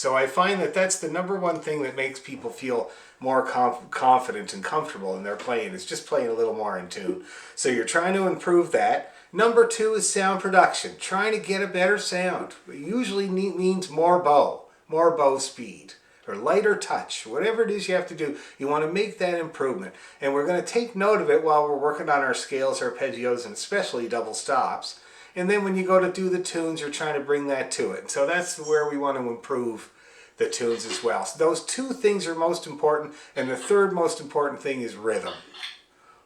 So I find that that's the number one thing that makes people feel more confident and comfortable in their playing, is just playing a little more in tune. So you're trying to improve that. Number two is sound production, trying to get a better sound. It usually means more bow speed, or lighter touch, whatever it is you have to do. You want to make that improvement. And we're going to take note of it while we're working on our scales, arpeggios, and especially double stops. And then when you go to do the tunes, you're trying to bring that to it. So that's where we want to improve the tunes as well. So those two things are most important. And the third most important thing is rhythm.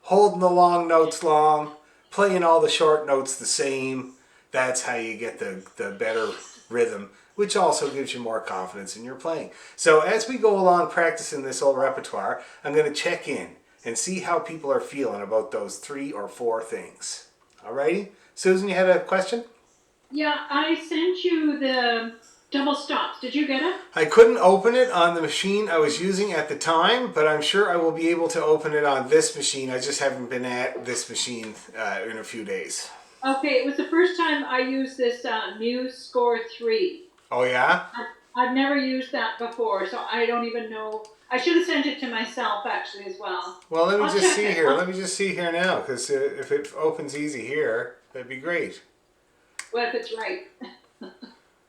Holding the long notes long, playing all the short notes the same. That's how you get the better rhythm, which also gives you more confidence in your playing. So as we go along practicing this old repertoire, I'm going to check in and see how people are feeling about those 3 or 4 things. Alrighty? Susan, you had a question? Yeah, I sent you the double stops. Did you get it? I couldn't open it on the machine I was using at the time, but I'm sure I will be able to open it on this machine. I just haven't been at this machine in a few days. Okay, it was the first time I used this new Score 3. Oh, yeah? I've never used that before, so I don't even know. I should have sent it to myself, actually, as well. Well, let me just see here. Let me just see here now, because if it opens easy here, that'd be great. Well, if it's right.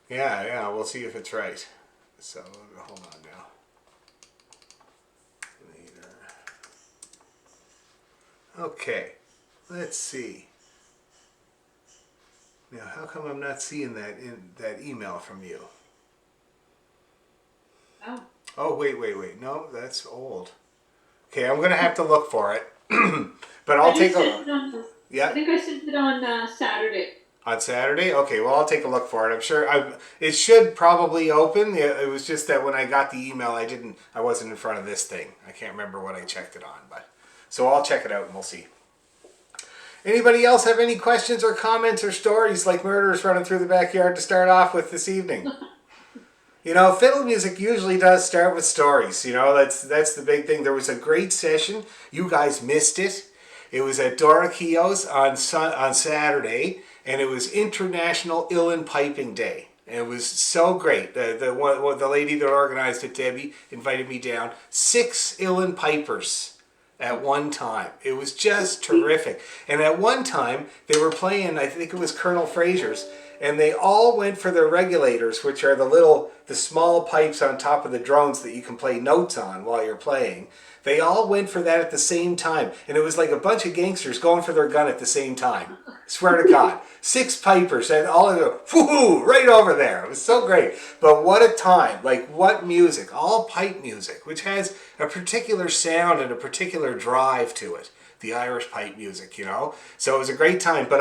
Yeah, we'll see if it's right. So, hold on now. Later. Okay, let's see. Now, how come I'm not seeing that in that email from you? Oh. Oh, wait. No, that's old. Okay, I'm going to have to look for it. But I'll take a look. Yeah. I think I sent it on Saturday. On Saturday? Okay, well, I'll take a look for it. I'm sure it should probably open. It was just that when I got the email, I wasn't in front of this thing. I can't remember what I checked it on, but so I'll check it out and we'll see. Anybody else have any questions or comments or stories like murderers running through the backyard to start off with this evening? You know, fiddle music usually does start with stories. You know, that's the big thing. There was a great session. You guys missed it. It was at Dora Keogh's on Saturday, and it was International Uilleann Piping Day. And it was so great. The lady that organized it, Debbie, invited me down. 6 uilleann pipers at one time. It was just terrific. And at one time, they were playing, I think it was Colonel Fraser's, and they all went for their regulators, which are the small pipes on top of the drones that you can play notes on while you're playing. They all went for that at the same time. And it was like a bunch of gangsters going for their gun at the same time. Swear to God. 6 pipers and all of them, whoo, right over there. It was so great. But what a time. Like, what music. All pipe music, which has a particular sound and a particular drive to it. The Irish pipe music, you know. So it was a great time. But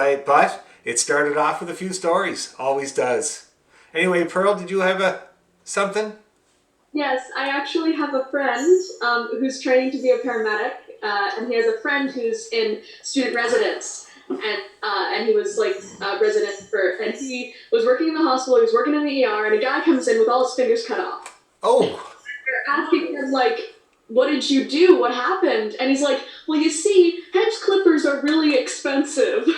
it started off with a few stories. Always does. Anyway, Pearl, did you have something? Yes, I actually have a friend who's training to be a paramedic, and he has a friend who's in student residence, and he was like a resident and he was working in the hospital, he was working in the ER, and a guy comes in with all his fingers cut off. Oh. They're asking him, like, what did you do? What happened? And he's like, well, you see, hedge clippers are really expensive.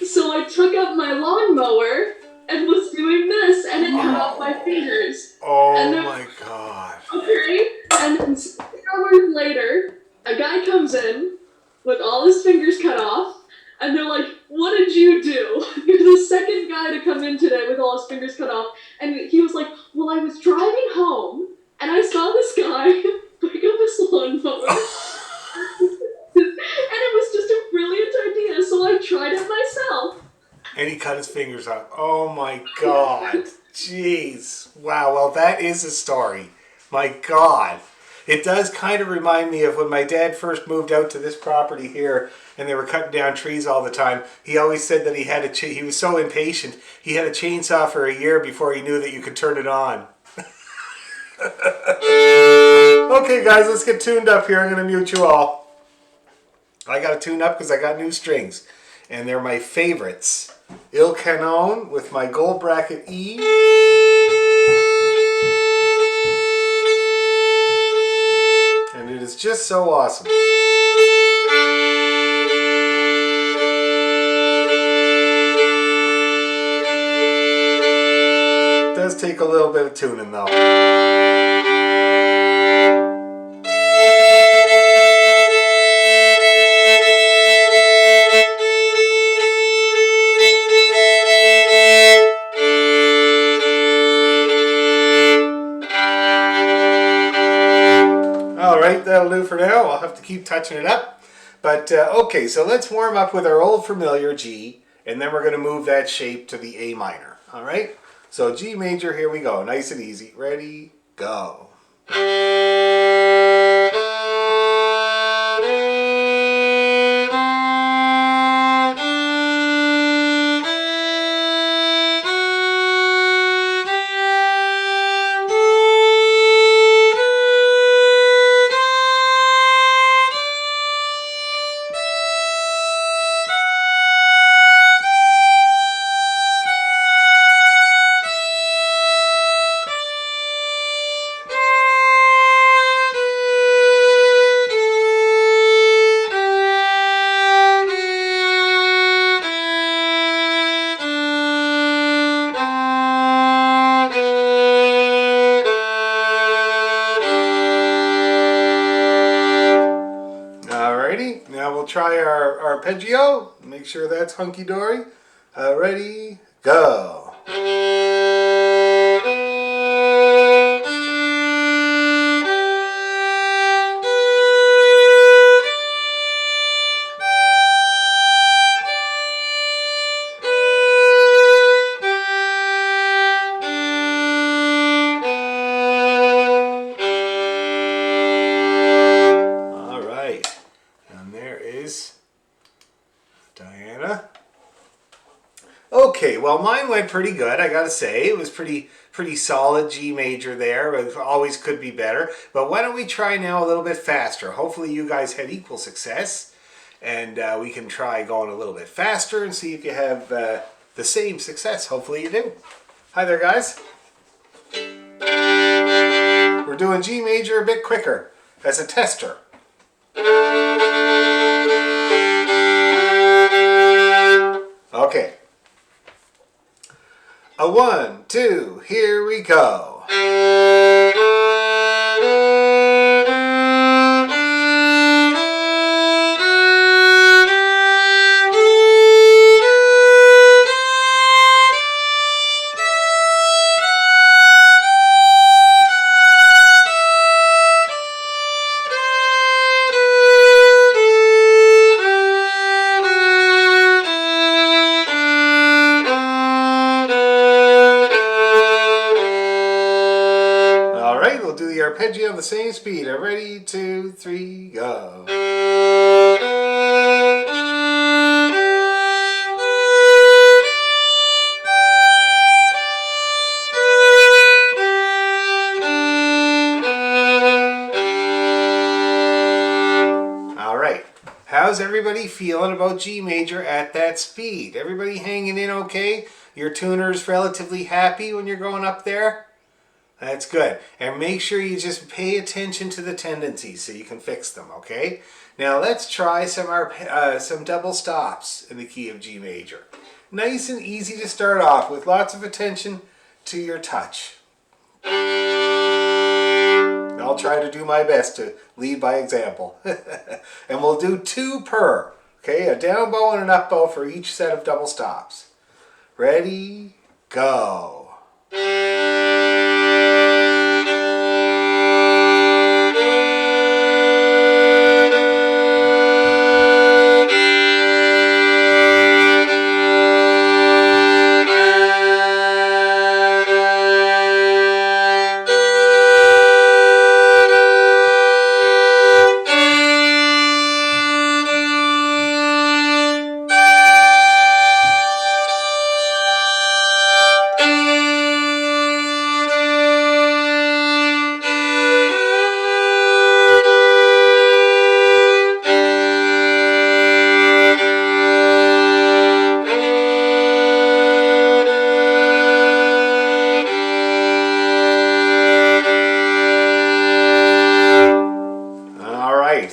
So I took up my lawnmower and was doing this, and it cut off my fingers. Oh my God. Okay, and then 6 hours later, a guy comes in with all his fingers cut off, and they're like, what did you do? You're the second guy to come in today with all his fingers cut off. And he was like, well, I was driving home, and I saw this guy pick up his lawnmower. And it was just a brilliant idea, so I tried it myself. And he cut his fingers off. Oh my God. Jeez. Wow, well that is a story. My God. It does kind of remind me of when my dad first moved out to this property here and they were cutting down trees all the time. He always said that he was so impatient, he had a chainsaw for a year before he knew that you could turn it on. Okay guys, let's get tuned up here. I'm going to mute you all. I got to tune up because I got new strings. And they're my favorites. Il Canon with my gold bracket E. And it is just so awesome. It does take a little bit of tuning though. Alright, that'll do for now. I'll have to keep touching it up. But okay, so let's warm up with our old familiar G, and then we're going to move that shape to the A minor. Alright, so G major, here we go. Nice and easy. Ready, go. Alrighty, now we'll try our arpeggio. Make sure that's hunky-dory. Ready, go. Diana. Okay, well mine went pretty good, I gotta say. It was pretty solid G major there. It always could be better. But why don't we try now a little bit faster? Hopefully you guys had equal success. And we can try going a little bit faster and see if you have the same success. Hopefully you do. Hi there, guys. We're doing G major a bit quicker as a tester. Okay. A 1, 2, here we go. Do the arpeggio on the same speed. Ready, 2, 3, go. All right. How's everybody feeling about G major at that speed? Everybody hanging in okay? Your tuner's relatively happy when you're going up there? That's good. And make sure you just pay attention to the tendencies so you can fix them, okay? Now let's try some double stops in the key of G major. Nice and easy to start off with, lots of attention to your touch. I'll try to do my best to lead by example. And we'll do 2 per, okay? A down bow and an up bow for each set of double stops. Ready, go.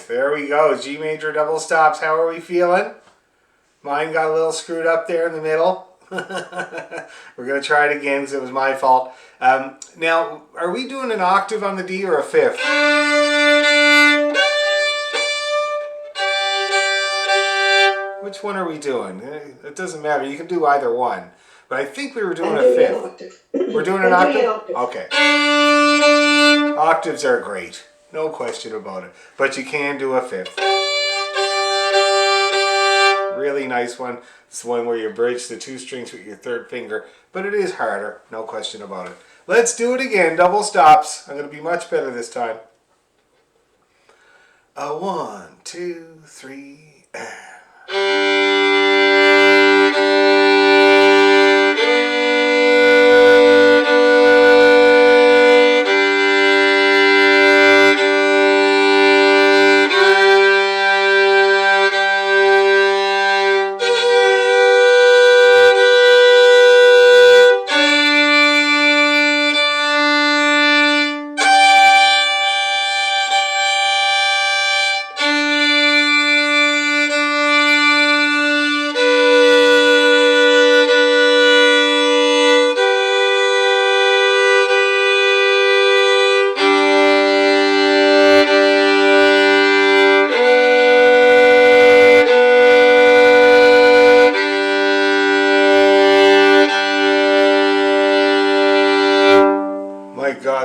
There we go, G major double stops. How are we feeling? Mine got a little screwed up there in the middle. We're going to try it again because it was my fault. Now, are we doing an octave on the D or a fifth? Which one are we doing? It doesn't matter. You can do either one. But I think we were doing a fifth. We're doing an octave? Okay. Octaves are great. No question about it. But you can do a fifth. Really nice one. It's the one where you bridge the two strings with your third finger. But it is harder. No question about it. Let's do it again. Double stops. I'm going to be much better this time. 1, 2, 3,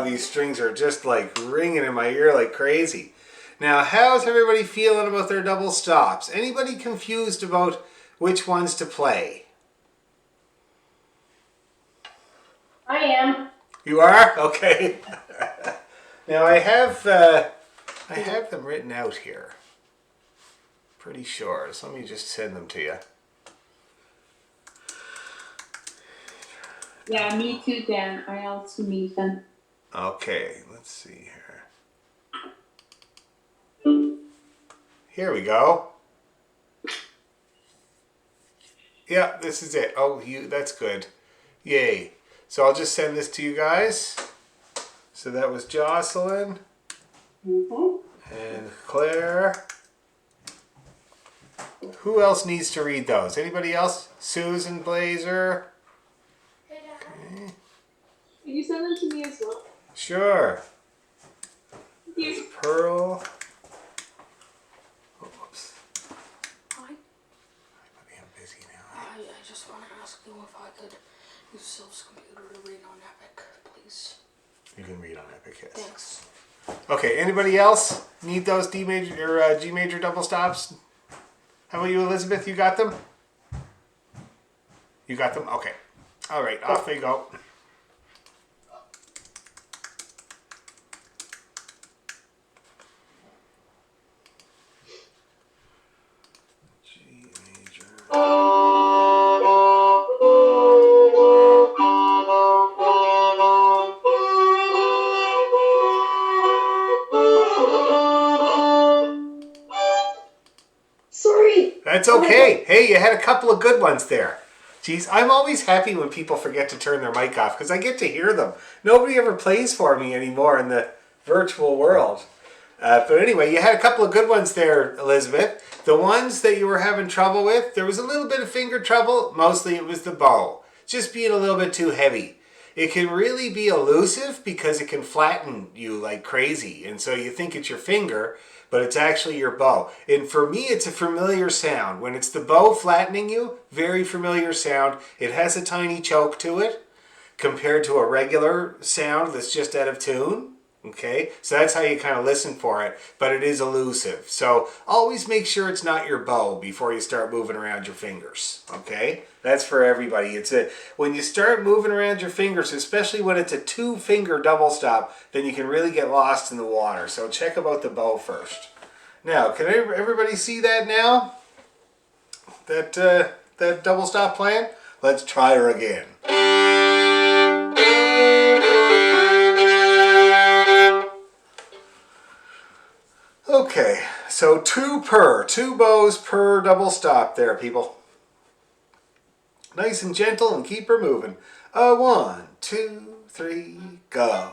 these strings are just like ringing in my ear like crazy. Now, how's everybody feeling about their double stops? Anybody confused about which ones to play? I am. You are? Okay. Now I have them written out here. Pretty sure. So let me just send them to you. Yeah, me too, Dan. I also need them. Okay, let's see here. Here we go. Yeah, this is it. Oh, that's good. Yay. So I'll just send this to you guys. So that was Jocelyn and Claire. Who else needs to read those? Anybody else? Susan Blazer? Okay. Can you send them to me as well? Sure. Yes. Pearl. Oh, whoops. Hi. I'm busy now. I just wanted to ask you if I could use Sylph's computer to read on Epic, please. You can read on Epic, yes. Thanks. Okay, anybody else need those D major or G major double stops? How about you, Elizabeth? You got them? You got them? Okay. All right, off they go. G major. Sorry. That's okay. Hey, you had a couple of good ones there. Geez, I'm always happy when people forget to turn their mic off because I get to hear them. Nobody ever plays for me anymore in the virtual world. But anyway, you had a couple of good ones there, Elizabeth. The ones that you were having trouble with, there was a little bit of finger trouble. Mostly it was the bow. Just being a little bit too heavy. It can really be elusive because it can flatten you like crazy. And so you think it's your finger, but it's actually your bow. And for me, it's a familiar sound. When it's the bow flattening you, very familiar sound. It has a tiny choke to it compared to a regular sound that's just out of tune. Okay, so that's how you kind of listen for it, but it is elusive. So always make sure it's not your bow before you start moving around your fingers. Okay, that's for everybody. When you start moving around your fingers, especially when it's a 2-finger double stop, then you can really get lost in the water. So check about the bow first. Now, can everybody see that now? That double stop plan? Let's try her again. Okay, so 2 bows per double stop there, people. Nice and gentle and keep her moving. 1, 2, 3, go.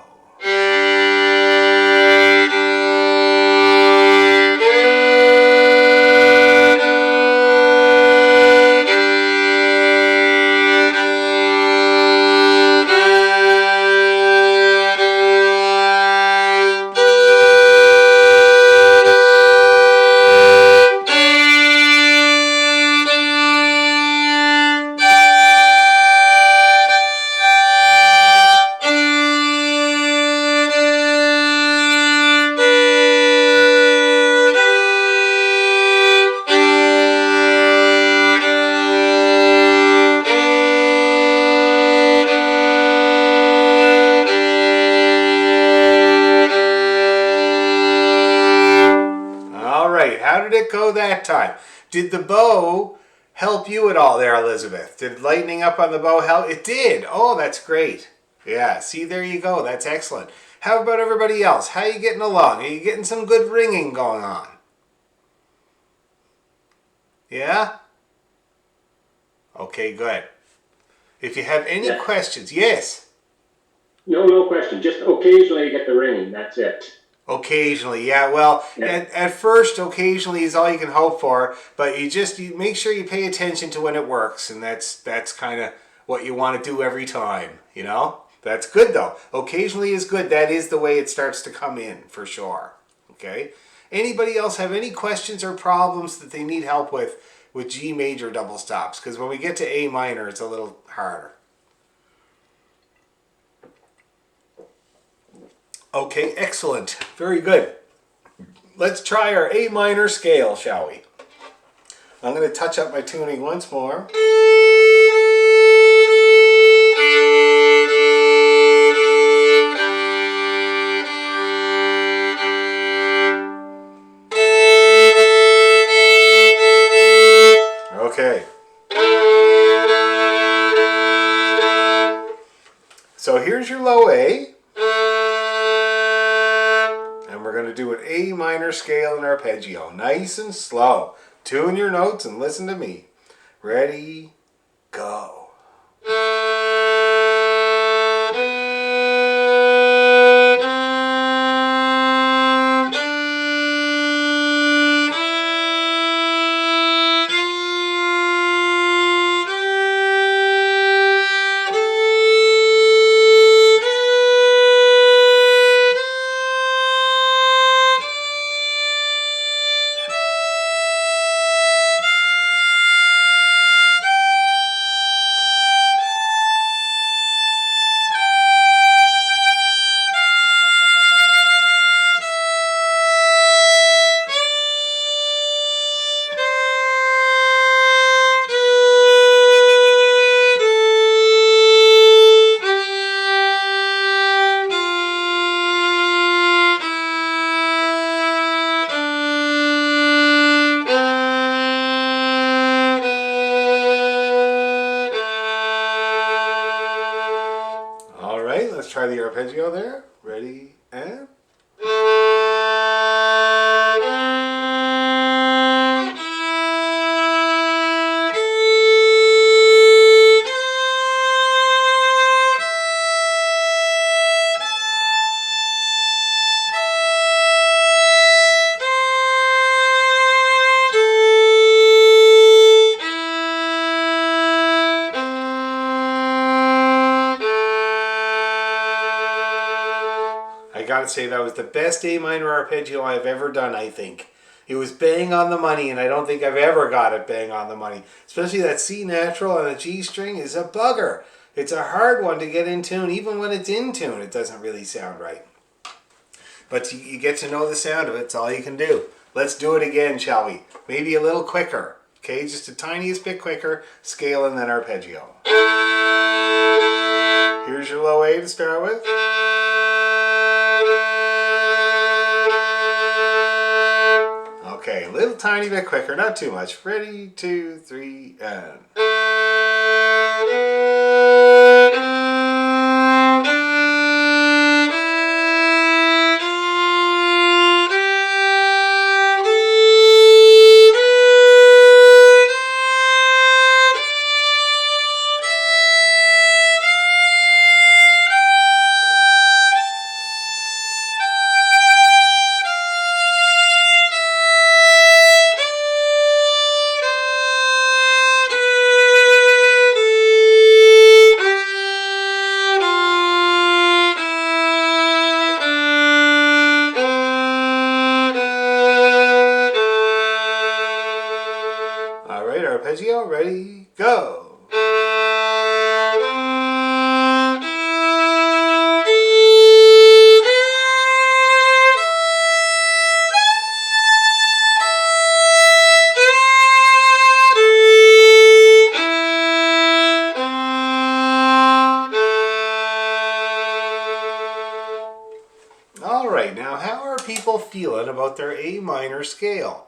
How did it go that time? Did the bow help you at all there, Elizabeth? Did lightening up on the bow help? It did. Oh, that's great. Yeah, see, there you go. That's excellent. How about everybody else? How are you getting along? Are you getting some good ringing going on? Yeah? Okay, good. If you have any questions, yes? No question. Just occasionally get the ringing. That's it. Occasionally, yeah. Well, Yeah. at first, occasionally is all you can hope for, but you make sure you pay attention to when it works, and that's kind of what you want to do every time, you know? That's good, though. Occasionally is good. That is the way it starts to come in, for sure. Okay? Anybody else have any questions or problems that they need help with G major double stops? Because when we get to A minor, it's a little harder. Okay, excellent. Very good. Let's try our A minor scale, shall we? I'm going to touch up my tuning once more. Okay. So here's your low A. And we're going to do an A minor scale in arpeggio. Nice and slow. Tune your notes and listen to me. Ready, go. All right, let's try the arpeggio there. Ready, and... I gotta say, that was the best A minor arpeggio I've ever done, I think. It was bang on the money, and I don't think I've ever got it bang on the money. Especially that C natural on a G string is a bugger. It's a hard one to get in tune. Even when it's in tune, it doesn't really sound right. But you get to know the sound of it. It's all you can do. Let's do it again, shall we? Maybe a little quicker. Okay, just the tiniest bit quicker. Scale and then arpeggio. Here's your low A to start with. Okay, a little tiny bit quicker, not too much. Ready, 2, 3, and... All right, arpeggio, ready, go. All right, now how are people feeling about their A minor scale?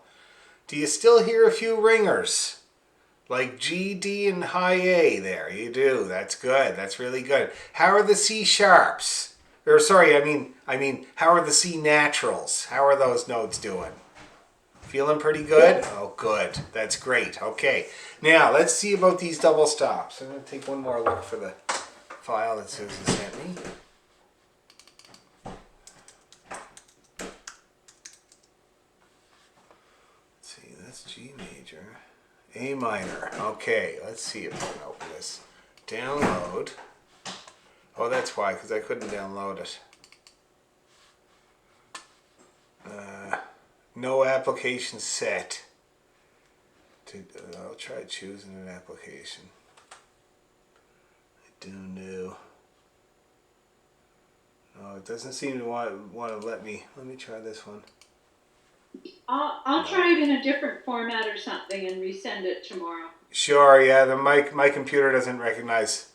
Do you still hear a few ringers? Like G, D, and high A there. You do. That's good. That's really good. How are the C sharps? Or sorry, I mean, how are the C naturals? How are those notes doing? Feeling pretty good? Oh, good. That's great. Okay. Now, let's see about these double stops. I'm going to take one more look for the file that Susan sent me. Let's see, that's G major. A minor. Okay, let's see if I can open this. Download. Oh, that's why, because I couldn't download it. No application set. I'll try choosing an application. I don't know. Oh, it doesn't seem to want to let me. Let me try this one. I'll try it in a different format or something and resend it tomorrow. Sure, yeah. My computer doesn't recognize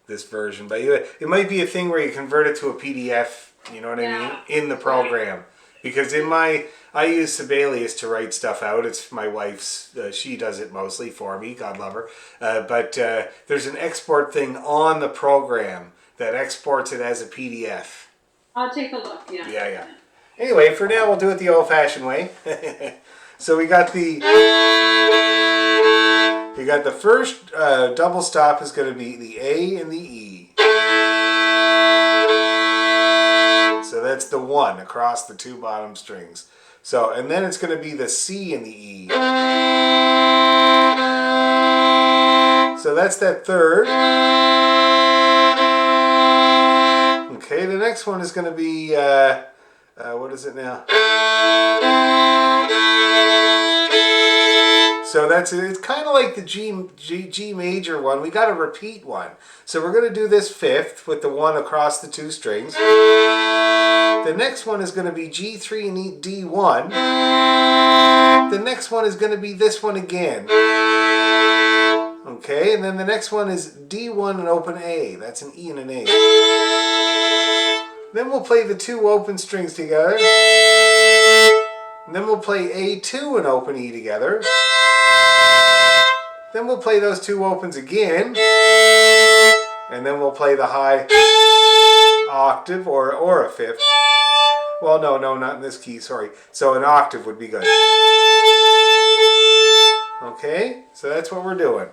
this version, but it might be a thing where you convert it to a PDF. You know what I mean? In the program, because I use Sibelius to write stuff out. It's my wife's. She does it mostly for me. God love her. But there's an export thing on the program that exports it as a PDF. I'll take a look. Yeah. Yeah. Anyway, for now, we'll do it the old-fashioned way. So we got the first double stop is going to be the A and the E. So that's the 1 across the 2 bottom strings. So, and then it's going to be the C and the E. So that's that third. Okay, the next one is going to be, what is it now? So it's kind of like the G major one. We got to repeat one. So we're going to do this 5th with the 1 across the 2 strings. The next one is going to be G3 and D1. The next one is going to be this one again. Okay, and then the next one is D1 and open A. That's an E and an A. Then we'll play the 2 open strings together. And then we'll play A2 and open E together. Then we'll play those 2 opens again. And then we'll play the high octave or a 5th. Well, no, not in this key, sorry. So an octave would be good. Okay, so that's what we're doing.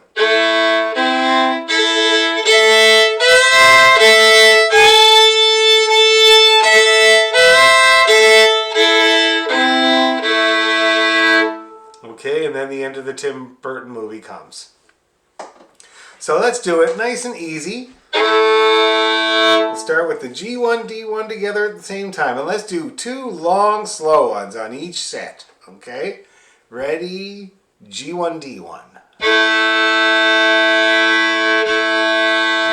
Okay, and then the end of the Tim Burton movie comes. So let's do it nice and easy. We'll start with the G1, D1 together at the same time. And let's do 2 long, slow ones on each set. Okay? Ready? G1, D1.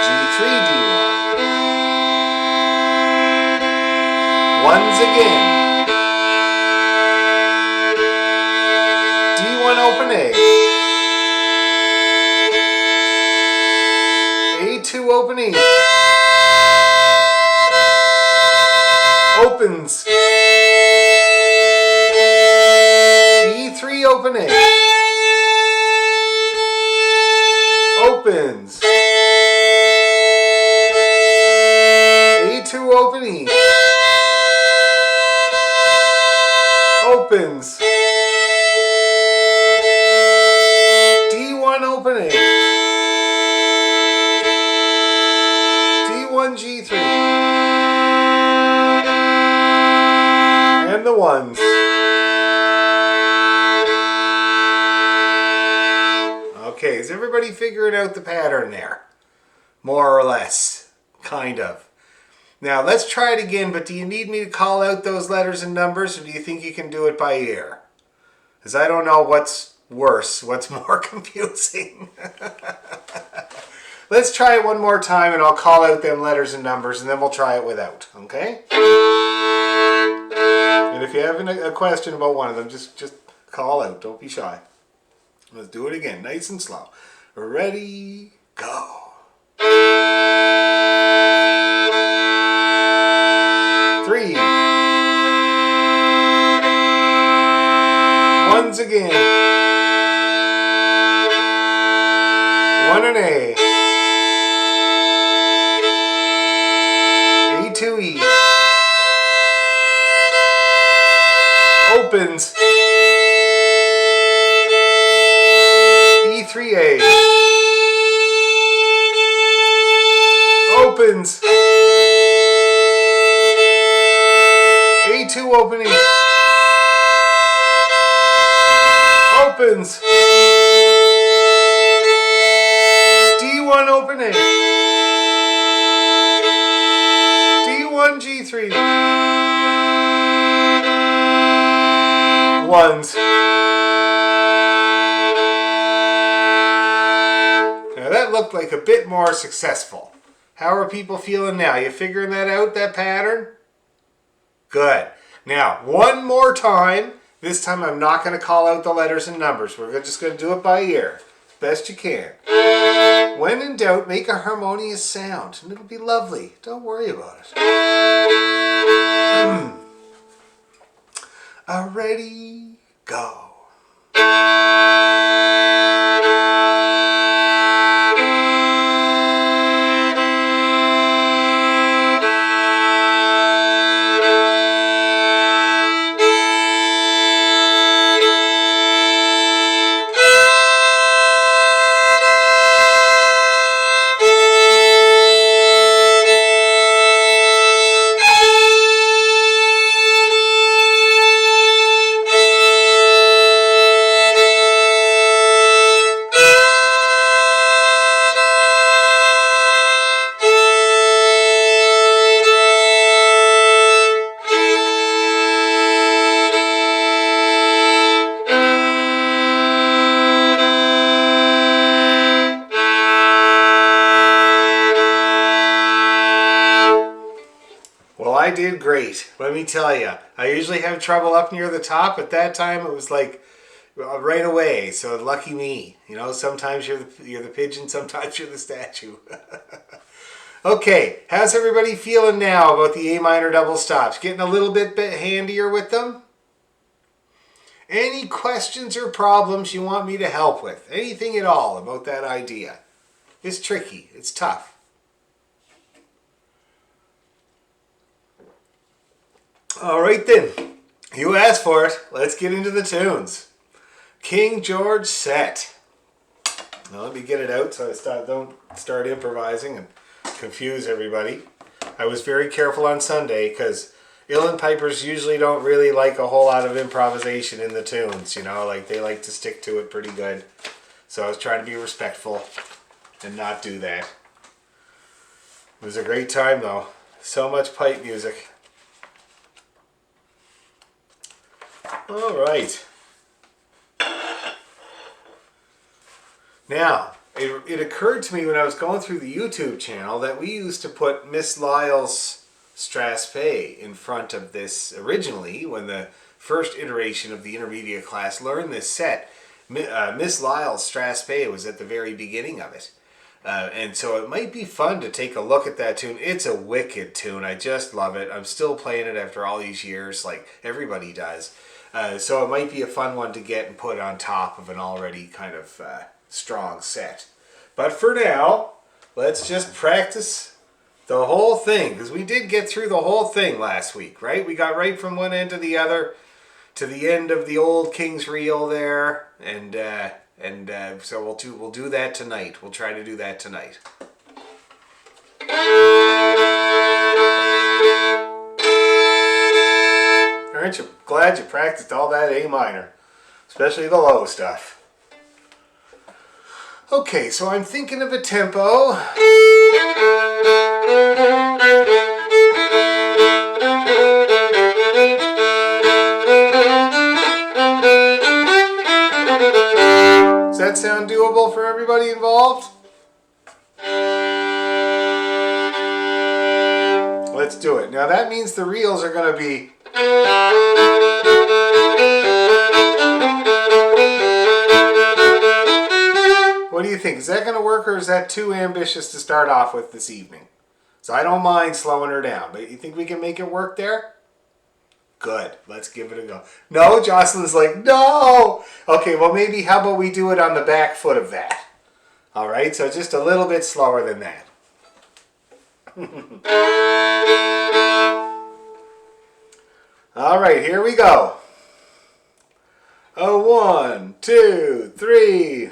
G3, D1. Ones again. D1 open A. A2 open E. Opens. E3 open A. Opens. A2 open E. Opens. D1 open A. D1 G3. And the ones. Okay, is everybody figuring out the pattern there? More or less. Kind of. Now, let's try it again, but do you need me to call out those letters and numbers, or do you think you can do it by ear? Because I don't know what's worse, what's more confusing. Let's try it one more time, and I'll call out them letters and numbers, and then we'll try it without, okay? And if you have a question about one of them, just call out. Don't be shy. Let's do it again, nice and slow. Ready, go. Three. Ones ones again. 1 and A. A2E. Opens. E3A. Opens. A2 opening. Opens. D1 opening. D1 G3. Ones. Now that looked like a bit more successful. How are people feeling now? You figuring that out, that pattern? Good. Now, one more time. This time I'm not going to call out the letters and numbers. We're just going to do it by ear. Best you can. When in doubt, make a harmonious sound, and it'll be lovely. Don't worry about it. Ready, go. I did great. Let me tell you. I usually have trouble up near the top, but that time it was like right away. So lucky me. You know, sometimes you're the pigeon, sometimes you're the statue. Okay, how's everybody feeling now about the A minor double stops? Getting a little bit handier with them? Any questions or problems you want me to help with? Anything at all about that idea? It's tricky. It's tough. All right then, you asked for it. Let's get into the tunes. King George set. Now let me get it out so I don't start improvising and confuse everybody. I was very careful on Sunday because uilleann pipers usually don't really like a whole lot of improvisation in the tunes, you know, like they like to stick to it pretty good. So I was trying to be respectful and not do that. It was a great time though. So much pipe music. All right. Now, it occurred to me when I was going through the YouTube channel that we used to put Miss Lyle's Strathspey in front of this originally when the first iteration of the intermediate class learned this set. Miss Lyle's Strathspey was at the very beginning of it. And so it might be fun to take a look at that tune. It's a wicked tune. I just love it. I'm still playing it after all these years, like everybody does. So it might be a fun one to get and put on top of an already kind of strong set. But for now, let's just practice the whole thing, because we did get through the whole thing last week, right? We got right from one end to the other, to the end of the old King's Reel there, and so we'll do that tonight. We'll try to do that tonight. Aren't you glad you practiced all that A minor, especially the low stuff? Okay, so I'm thinking of a tempo. Does that sound doable for everybody involved? Let's do it. Now that means the reels are going to be... What do you think? Is that going to work, or is that too ambitious to start off with this evening? So I don't mind slowing her down, but you think we can make it work there? Good. Let's give it a go. No, Jocelyn's like, no. Okay, well maybe how about we do it on the back foot of that? All right, so just a little bit slower than that. All right, here we go. A 1, 2, 3.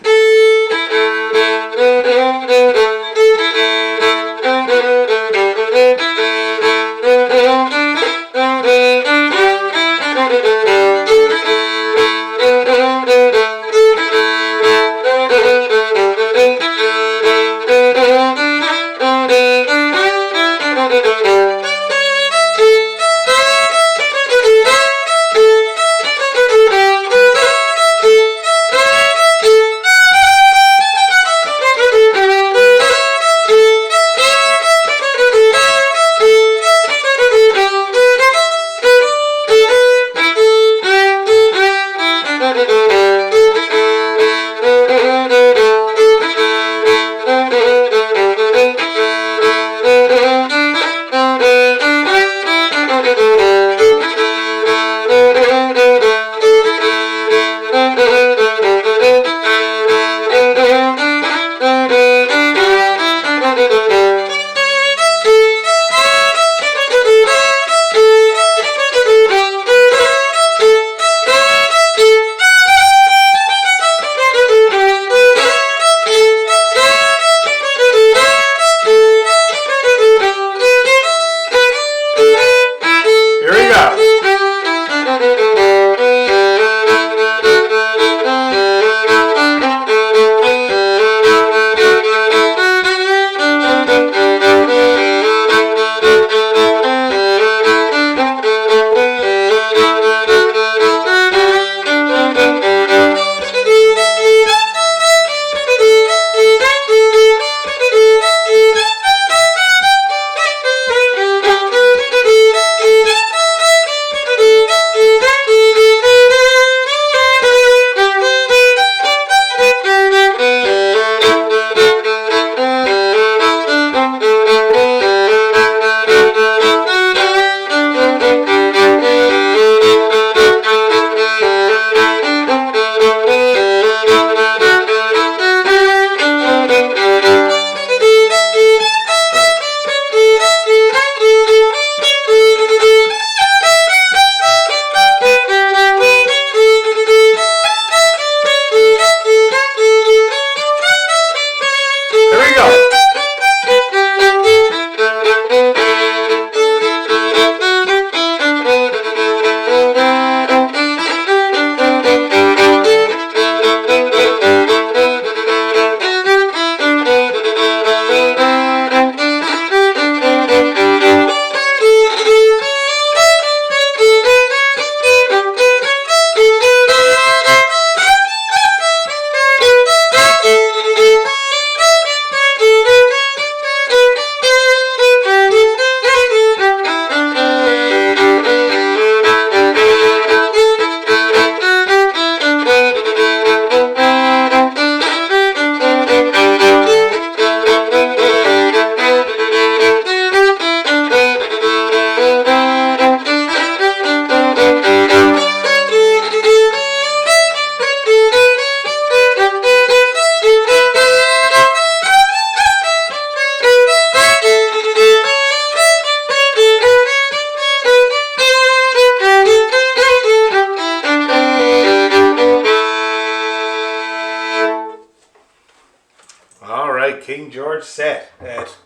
King George set at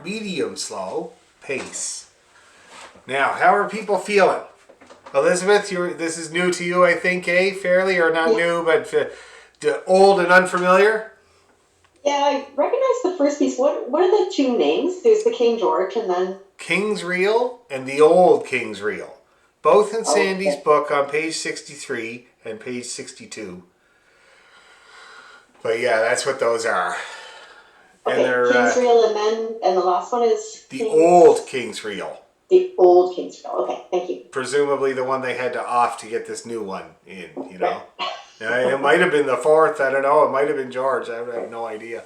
medium slow pace. Now, how are people feeling? Elizabeth, this is new to you, I think, eh? Fairly, or not new, but old and unfamiliar? Yeah, I recognize the first piece. What are the two names? There's the King George and then... King's Reel and the Old King's Reel. Both in Sandy's book on page 63 and page 62. But yeah, that's what those are. Okay, and they're, King's Reel and the last one is... The Old King's Reel. The Old King's Reel. Okay, thank you. Presumably the one they had to off to get this new one in, you know. It might have been the fourth, I don't know. It might have been George. I have no idea.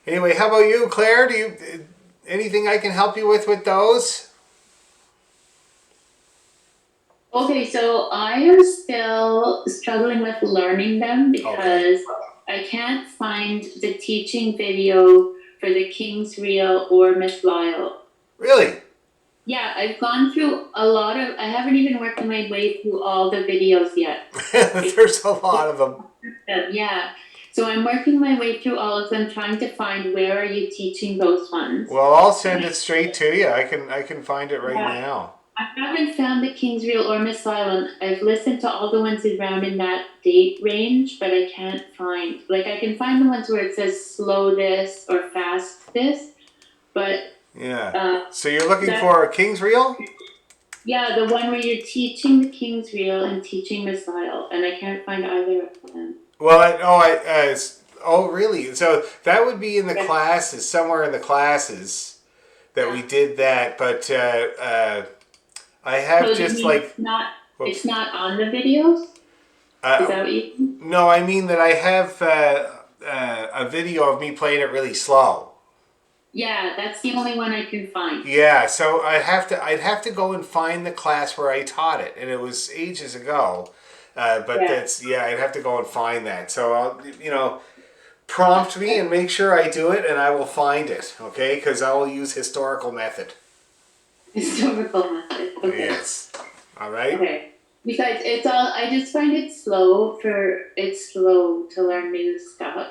Anyway, how about you, Claire? Do you anything I can help you with those? Okay, so I am still struggling with learning them because I can't find the teaching video for the King's Reel or Miss Lyle. Really? Yeah, I've gone through I haven't even worked my way through all the videos yet. There's a lot of them. Yeah. So I'm working my way through all of them, trying to find where are you teaching those ones. Well, I'll send it straight to you. I can find it right now. I haven't found the King's Reel or Miss Island. I've listened to all the ones around in that date range, but I can't find, like, I can find the ones where it says slow this or fast this, but yeah. So you're looking for a King's Reel? Yeah, the one where you're teaching the King's Reel and teaching Miss Isle, and I can't find either of them. Well, really? So that would be in the classes, somewhere in the classes that we did that, but I have So just it's not on the videos? Is that what you mean? No, I mean that I have a video of me playing it really slow. Yeah, that's the only one I can find. Yeah, so I'd have to go and find the class where I taught it, and it was ages ago. I'd have to go and find that. So I'll, prompt me and make sure I do it, and I will find it. Okay, because I will use historical method. Historical method. Okay. Yes. All right. Okay. Besides, I just find it's slow to learn new stuff.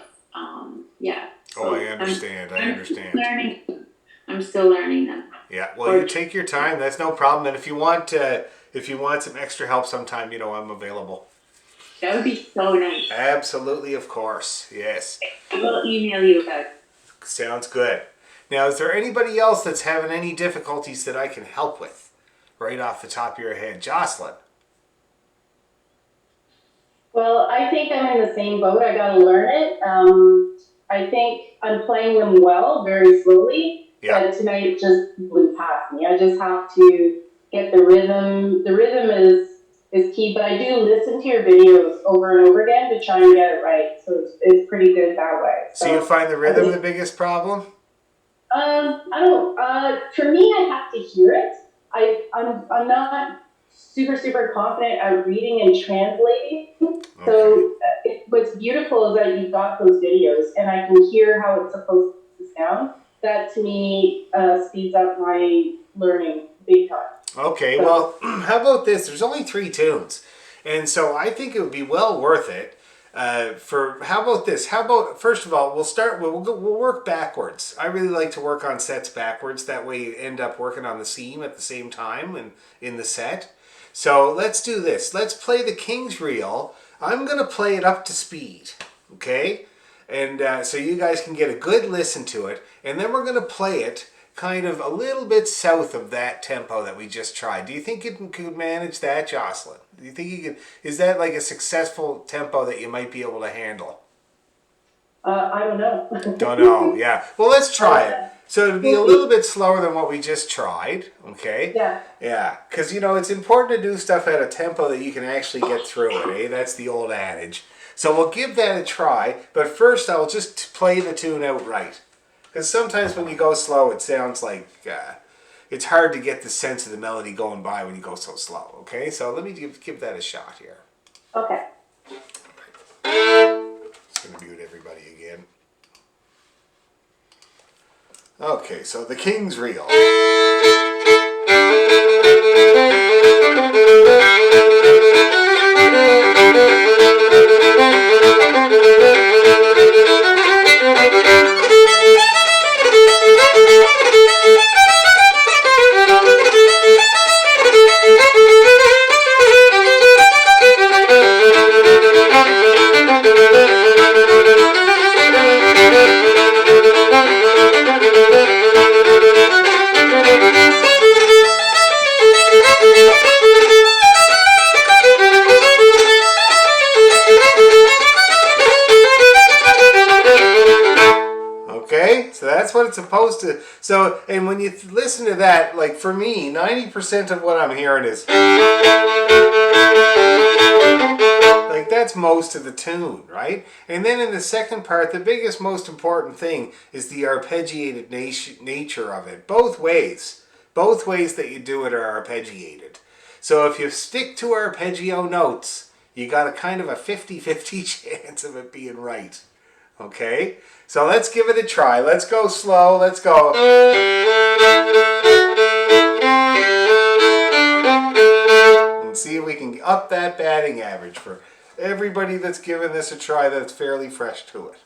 Yeah. So I understand. I'm still learning them. Yeah. Well, you take your time. That's no problem. And if you want some extra help sometime, I'm available. That would be so nice. Absolutely, of course. Yes. I will email you about it. Sounds good. Now, is there anybody else that's having any difficulties that I can help with? Right off the top of your head. Jocelyn. Well, I think I'm in the same boat. I gotta learn it. I think I'm playing them well, very slowly. Yeah. But tonight it just blew past me. I just have to get the rhythm. The rhythm is key, but I do listen to your videos over and over again to try and get it right. So it's pretty good that way. So you find the rhythm the biggest problem? I don't. For me, I have to hear it. I'm not super confident at reading and translating. Okay. So what's beautiful is that you've got those videos, and I can hear how it's supposed to sound. That to me speeds up my learning big time. Okay, well, how about this? There's only 3 tunes, and so I think it would be well worth it. How about this? How about, first of all, we'll work backwards. I really like to work on sets backwards. That way you end up working on the seam at the same time and in the set. So let's do this. Let's play the King's Reel. I'm going to play it up to speed, okay? And so you guys can get a good listen to it. And then we're going to play it kind of a little bit south of that tempo that we just tried. Do you think you could manage that, Jocelyn? Do you think you could? Is that like a successful tempo that you might be able to handle? I don't know. Don't know, yeah. Well, let's try it. So it'd be a little bit slower than what we just tried, okay? Yeah. Yeah, because, it's important to do stuff at a tempo that you can actually get through it, eh? That's the old adage. So we'll give that a try, but first I'll just play the tune outright. Because sometimes when you go slow, it sounds like it's hard to get the sense of the melody going by when you go so slow, okay? So let me give that a shot here. Okay. Just going to mute everybody again. Okay, so the King's Reel. Okay, so that's what it's supposed to. So, and when you listen to that, like for me, 90% of what I'm hearing is like that's most of the tune, right? And then in the second part, the biggest, most important thing is the arpeggiated nature of it. Both ways that you do it are arpeggiated. So if you stick to arpeggio notes, you got a kind of a 50-50 chance of it being right. Okay? So let's give it a try. Let's go slow. Let's go. And see if we can up that batting average for everybody that's given this a try that's fairly fresh to it.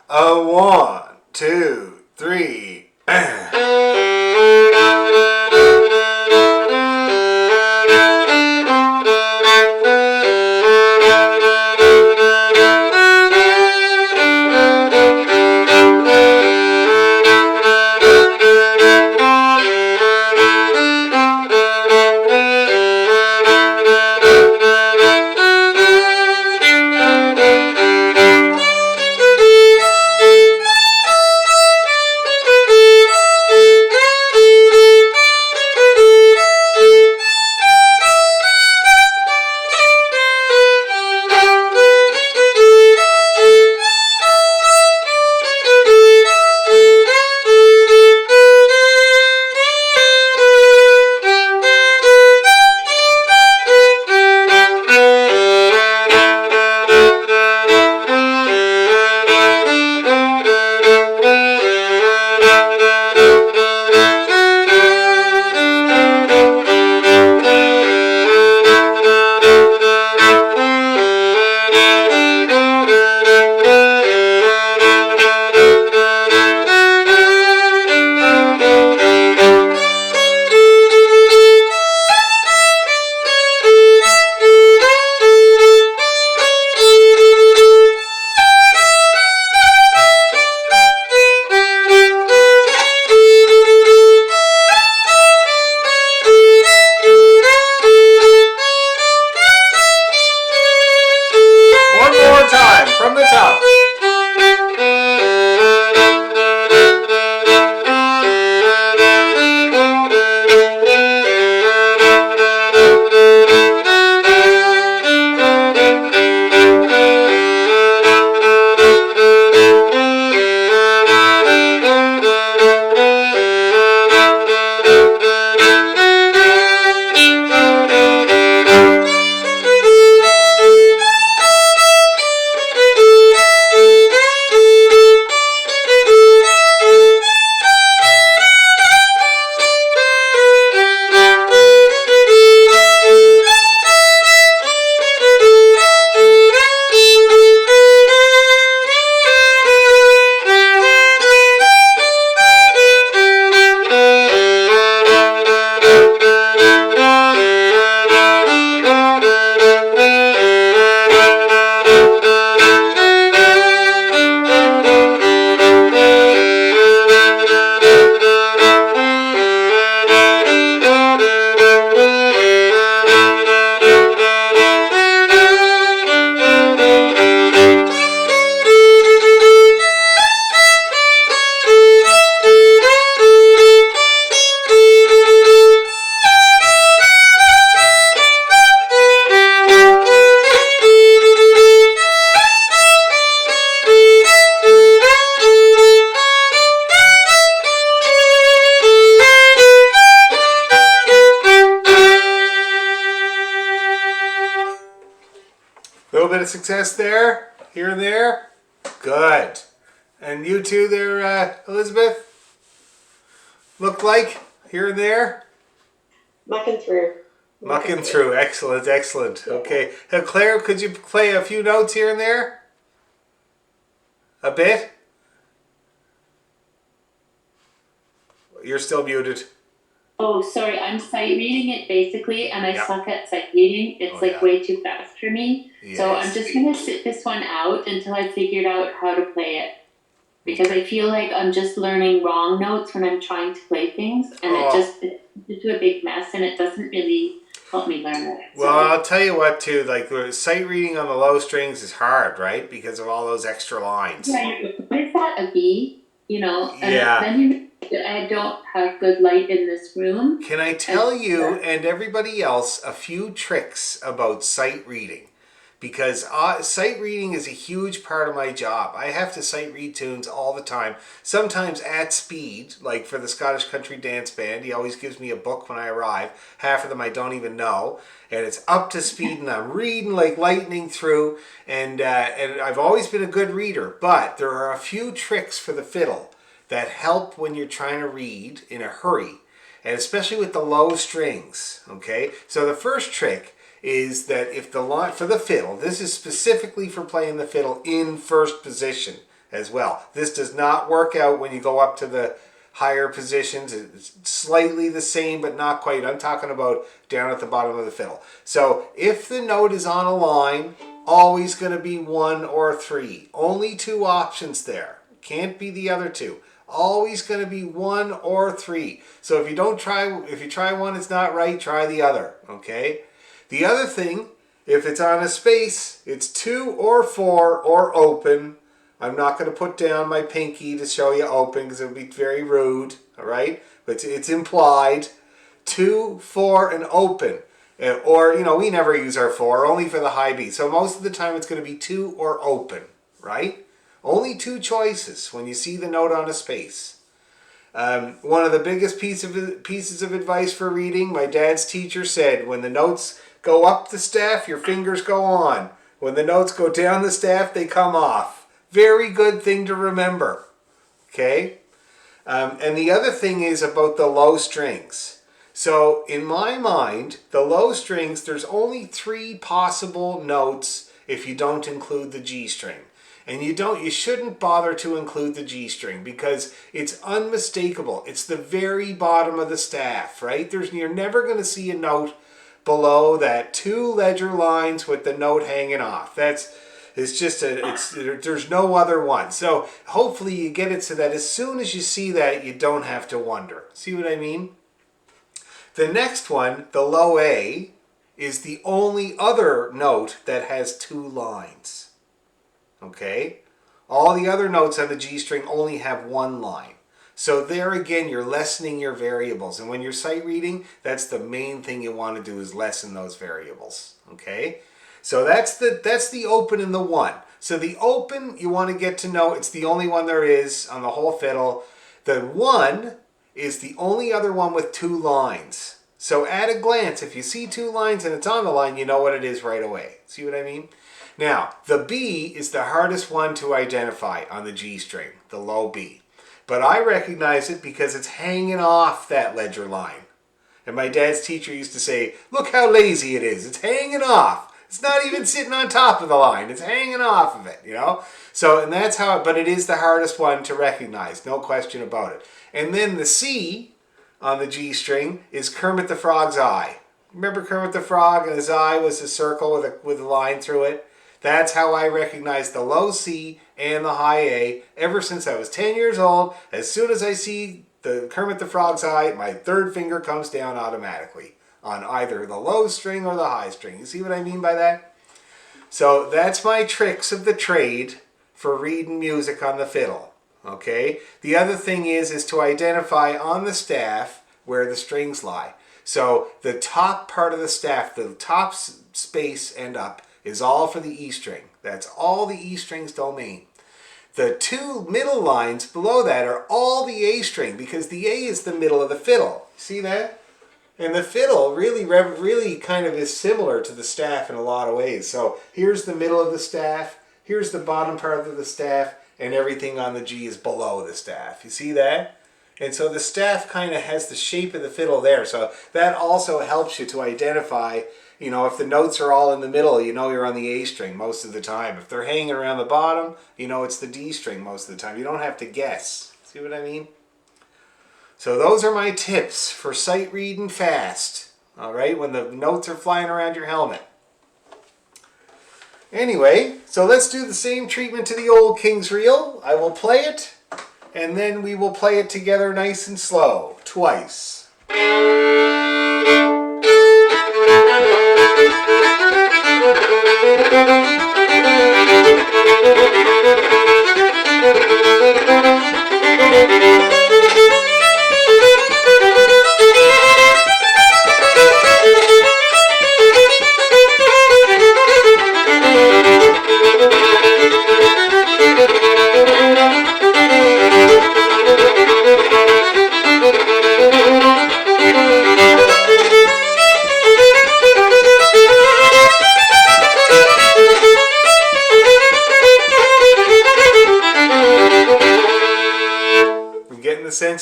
1, 2, 3. From the top. Little bit of success there, here and there. Good. And you too there, Elizabeth? Look like, here and there? Mucking through. Mucking through. Excellent, excellent. Yeah. Okay. Claire, could you play a few notes here and there? A bit? You're still muted. Oh, sorry. I'm sight reading it basically, and I suck at sight reading. It's way too fast for me. Yes. So I'm just going to sit this one out until I figured out how to play it. Because I feel like I'm just learning wrong notes when I'm trying to play things, and it's into a big mess, and it doesn't really help me learn it. Well, I'll tell you what too, like sight reading on the low strings is hard, right? Because of all those extra lines. Yeah, what is that, a B? You know, and then I don't have good light in this room. Can I tell you and everybody else a few tricks about sight reading? because sight reading is a huge part of my job. I have to sight read tunes all the time, sometimes at speed, like for the Scottish Country Dance Band. He always gives me a book when I arrive. Half of them I don't even know, and it's up to speed, and I'm reading like lightning through, and I've always been a good reader, but there are a few tricks for the fiddle that help when you're trying to read in a hurry, and especially with the low strings, okay? So the first trick is that if the line, for the fiddle, this is specifically for playing the fiddle in first position as well. This does not work out when you go up to the higher positions. It's slightly the same, but not quite. I'm talking about down at the bottom of the fiddle. So if the note is on a line, always going to be 1 or 3. Only 2 options there. Can't be the other 2. Always going to be 1 or 3. So if you try one, it's not right, try the other, okay? The other thing, if it's on a space, it's 2 or 4 or open. I'm not going to put down my pinky to show you open because it would be very rude, all right? But it's implied. 2, 4, and open. Or, you know, we never use our 4, only for the high B. So most of the time it's going to be 2 or open, right? Only 2 choices when you see the note on a space. One of the biggest pieces of advice for reading, my dad's teacher said, when the notes go up the staff, your fingers go on. When the notes go down the staff, they come off. Very good thing to remember, okay? And the other thing is about the low strings. So in my mind, the low strings, there's only 3 possible notes if you don't include the G string. And you shouldn't bother to include the G string because it's unmistakable. It's the very bottom of the staff, right? You're never going to see a note below that 2 ledger lines with the note hanging off. There's no other one. So hopefully you get it so that as soon as you see that, you don't have to wonder. See what I mean? The next one, the low A, is the only other note that has 2 lines. Okay? All the other notes on the G string only have 1 line. So there again, you're lessening your variables. And when you're sight reading, that's the main thing you want to do is lessen those variables. Okay? So that's the open and the 1. So the open, you want to get to know, it's the only one there is on the whole fiddle. The 1 is the only other one with 2 lines. So at a glance, if you see 2 lines and it's on the line, you know what it is right away. See what I mean? Now, the B is the hardest one to identify on the G string, the low B. But I recognize it because it's hanging off that ledger line. And my dad's teacher used to say, look how lazy it is. It's hanging off. It's not even sitting on top of the line. It's hanging off of it, you know? So, and that's how, but it is the hardest one to recognize, no question about it. And then the C on the G string is Kermit the Frog's eye. Remember Kermit the Frog and his eye was a circle with a line through it? That's how I recognize the low C and the high A ever since I was 10 years old. As soon as I see the Kermit the Frog's eye, my 3rd finger comes down automatically on either the low string or the high string. You see what I mean by that? So that's my tricks of the trade for reading music on the fiddle. Okay? The other thing is to identify on the staff where the strings lie. So the top part of the staff, the top space and up, is all for the E string. That's all the E string's domain. The 2 middle lines below that are all the A string because the A is the middle of the fiddle. See that? And the fiddle really kind of is similar to the staff in a lot of ways. So here's the middle of the staff, here's the bottom part of the staff, and everything on the G is below the staff. You see that? And so the staff kind of has the shape of the fiddle there. So that also helps you to identify, you know, if the notes are all in the middle, you know you're on the A string most of the time. If they're hanging around the bottom, you know it's the D string most of the time. You don't have to guess. See what I mean? So those are my tips for sight reading fast. All right, when the notes are flying around your helmet. Anyway, so let's do the same treatment to the old King's Reel. I will play it, and then we will play it together nice and slow, twice.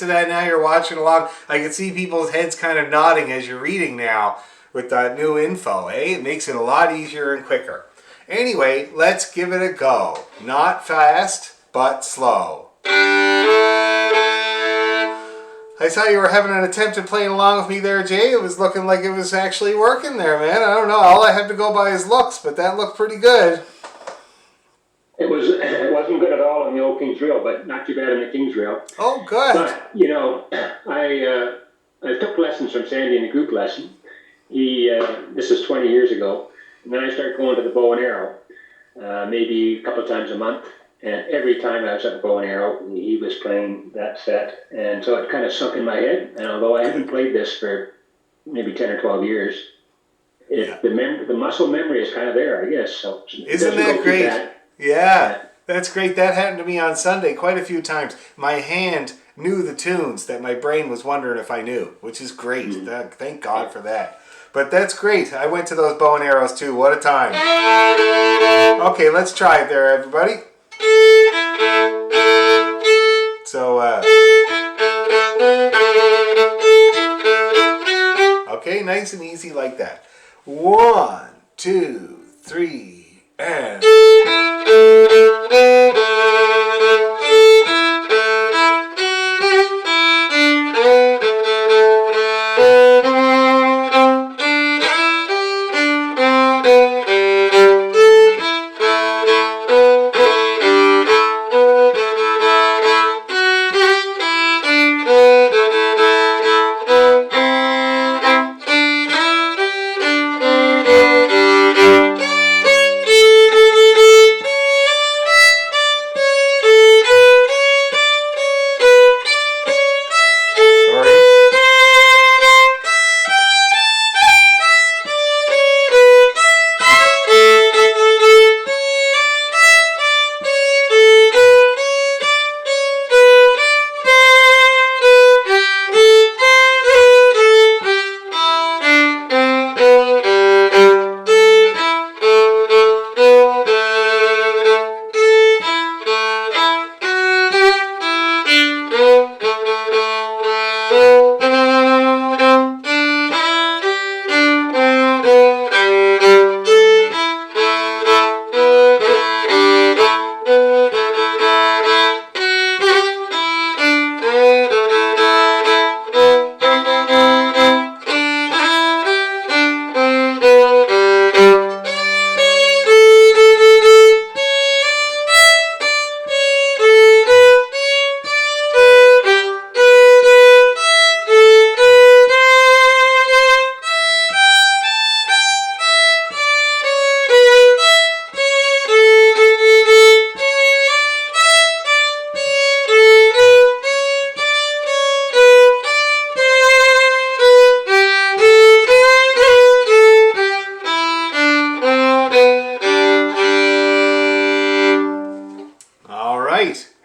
to that now. You're watching along. I can see people's heads kind of nodding as you're reading now with that new info, eh? It makes it a lot easier and quicker. Anyway, let's give it a go. Not fast, but slow. I saw you were having an attempt at playing along with me there, Jay. It was looking like it was actually working there, man. I don't know. All I have to go by is looks, but that looked pretty good. It wasn't good at all in the old King's Reel, but not too bad in the King's Reel. Oh, good. But, you know, I took lessons from Sandy in a group lesson. This was 20 years ago. And then I started going to the bow and arrow, maybe a couple of times a month. And every time I was at the bow and arrow, he was playing that set. And so it kind of sunk in my head. And although I haven't played this for maybe 10 or 12 years, the muscle memory is kind of there, I guess. So isn't that great? Yeah, that's great. That happened to me on Sunday quite a few times. My hand knew the tunes that my brain was wondering if I knew, which is great. Thank God for that. But that's great. I went to those bow and arrows too. What a time. Okay, let's try it there, everybody. So, okay, nice and easy like that. 1, 2, 3, and...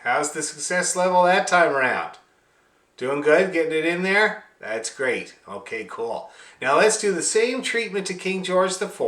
How's the success level that time around? Doing good? Getting it in there? That's great. Okay, cool. Now let's do the same treatment to King George IV,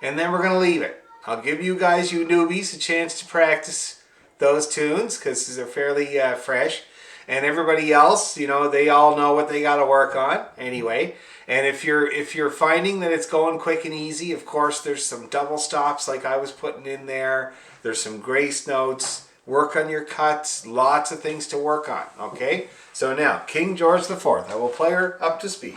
and then we're going to leave it. I'll give you guys, you newbies, a chance to practice those tunes because they're fairly fresh. And everybody else, you know, they all know what they got to work on anyway. And if you're finding that it's going quick and easy, of course, there's some double stops like I was putting in there. There's some grace notes. Work on your cuts. Lots of things to work on. Okay. So now, King George IV. I will play her up to speed.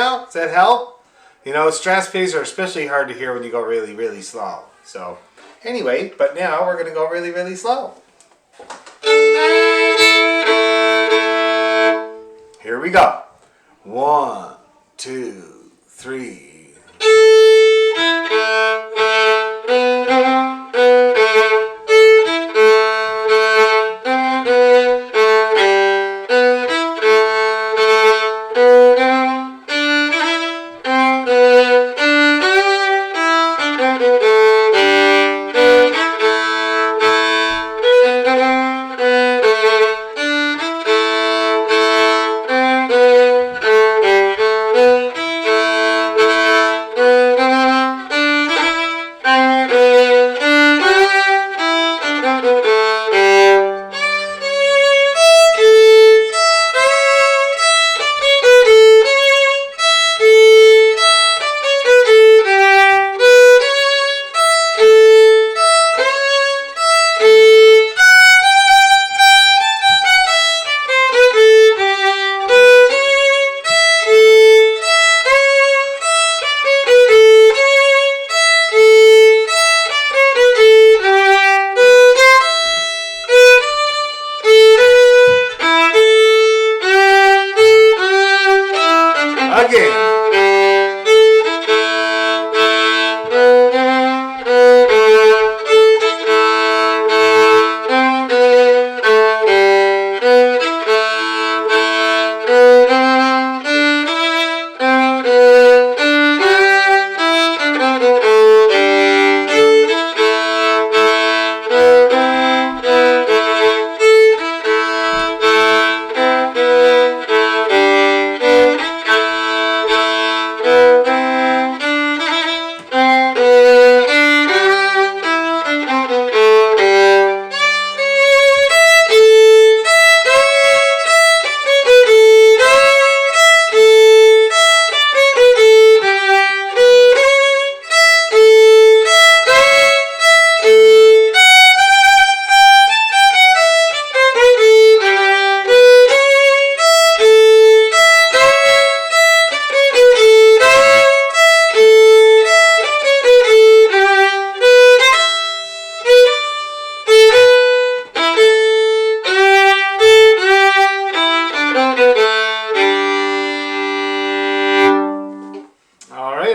now? Does that help? You know, Strathspeys are especially hard to hear when you go really, really slow. So, anyway, but now we're going to go really, really slow. Here we go. 1, 2, 3.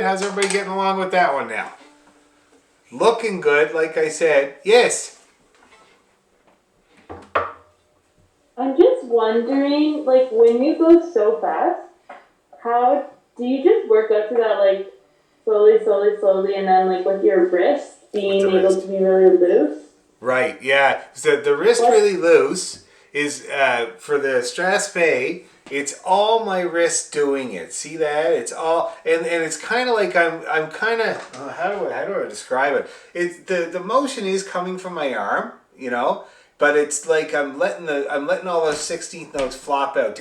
How's everybody getting along with that one now? Looking good, like I said. Yes. I'm just wondering, like, when you go so fast, how do you just work up to that, like, slowly, and then, like, with your wrist being able to be really loose? Right, yeah. So the wrist really loose is, for the Strathspey, it's all my wrist doing it. See that? It's all, and it's kind of like I'm kind of, how do I describe it? It's the motion is coming from my arm, you know, but it's like I'm letting all those 16th notes flop out.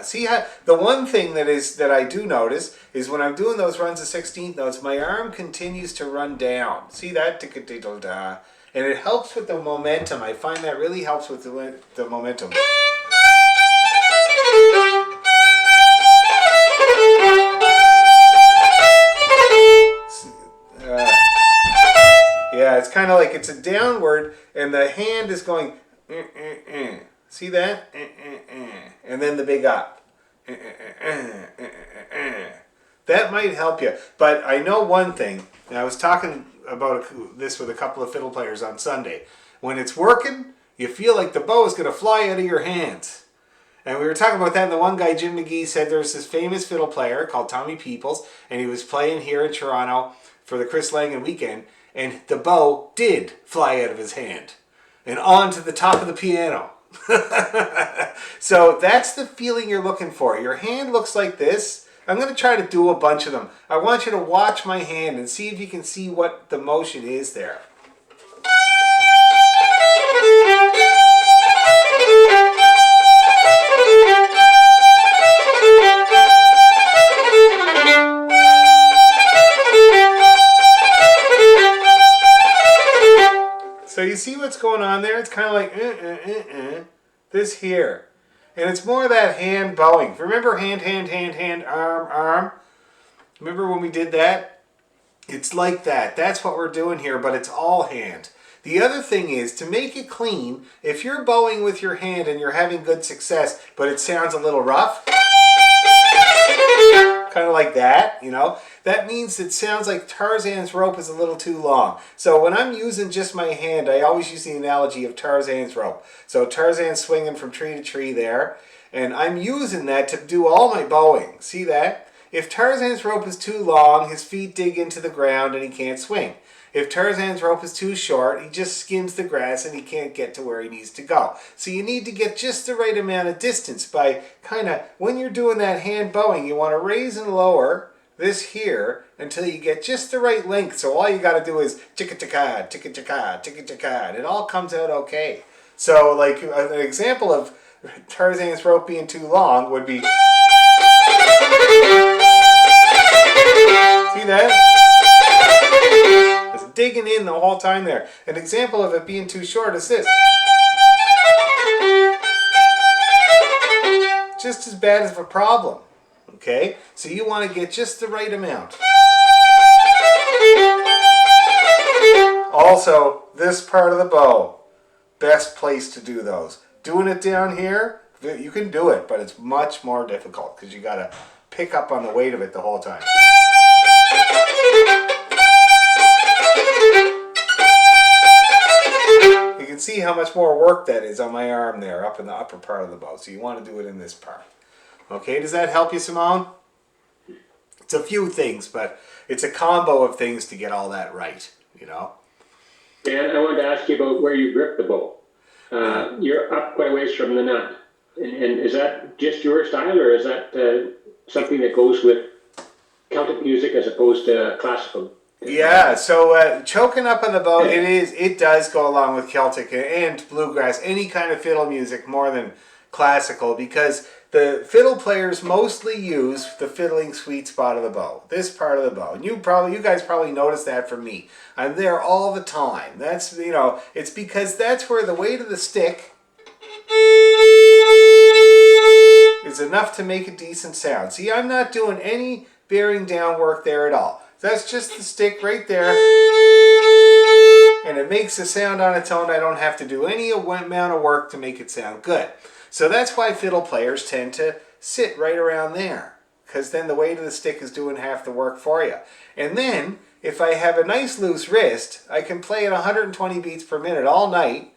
See how the one thing that I do notice is when I'm doing those runs of 16th notes, my arm continues to run down. See that? And it helps with the momentum. I find that really helps with the momentum. Yeah, it's kind of like it's a downward, and the hand is going. See that? And then the big up. That might help you. But I know one thing, and I was talking about this with a couple of fiddle players on Sunday. When it's working, you feel like the bow is going to fly out of your hands. And we were talking about that, and the one guy, Jim McGee, said there's this famous fiddle player called Tommy Peoples, and he was playing here in Toronto for the Chris Langan weekend, and the bow did fly out of his hand and onto the top of the piano. So that's the feeling you're looking for. Your hand looks like this. I'm going to try to do a bunch of them. I want you to watch my hand and see if you can see what the motion is there. So you see what's going on there? It's kind of like this here. And it's more that hand bowing. Remember hand, hand, hand, hand, arm, arm? Remember when we did that? It's like that. That's what we're doing here, but it's all hand. The other thing is, to make it clean, if you're bowing with your hand and you're having good success, but it sounds a little rough, kind of like that, you know, that means it sounds like Tarzan's rope is a little too long. So when I'm using just my hand, I always use the analogy of Tarzan's rope. So Tarzan's swinging from tree to tree there, and I'm using that to do all my bowing. See that? If Tarzan's rope is too long, his feet dig into the ground and he can't swing. If Tarzan's rope is too short, he just skims the grass and he can't get to where he needs to go. So you need to get just the right amount of distance by kind of, when you're doing that hand bowing, you want to raise and lower this here until you get just the right length. So all you got to do is chicka-chicka, chicka-chicka, chicka-chicka, and it all comes out okay. So like an example of Tarzan's rope being too long would be, see that? It's digging in the whole time there. An example of it being too short is this. Just as bad as a problem. Okay? So you want to get just the right amount. Also, this part of the bow, best place to do those. Doing it down here, you can do it, but it's much more difficult because you got to pick up on the weight of it the whole time. You can see how much more work that is on my arm there, up in the upper part of the bow. So you want to do it in this part. Okay, does that help you, Simone? It's a few things, but it's a combo of things to get all that right, you know? Dan, I wanted to ask you about where you grip the bow. You're up quite a ways from the nut. And is that just your style, or is that something that goes with Celtic music as opposed to classical? Yeah, so choking up on the bow, it does go along with Celtic and bluegrass, any kind of fiddle music more than classical, because the fiddle players mostly use the fiddling sweet spot of the bow, this part of the bow. And you guys probably noticed that from me. I'm there all the time. That's, you know, it's because that's where the weight of the stick is enough to make a decent sound. See, I'm not doing any bearing down work there at all. That's just the stick right there, and it makes a sound on its own. I don't have to do any amount of work to make it sound good. So that's why fiddle players tend to sit right around there, because then the weight of the stick is doing half the work for you. And then, if I have a nice loose wrist, I can play at 120 beats per minute all night,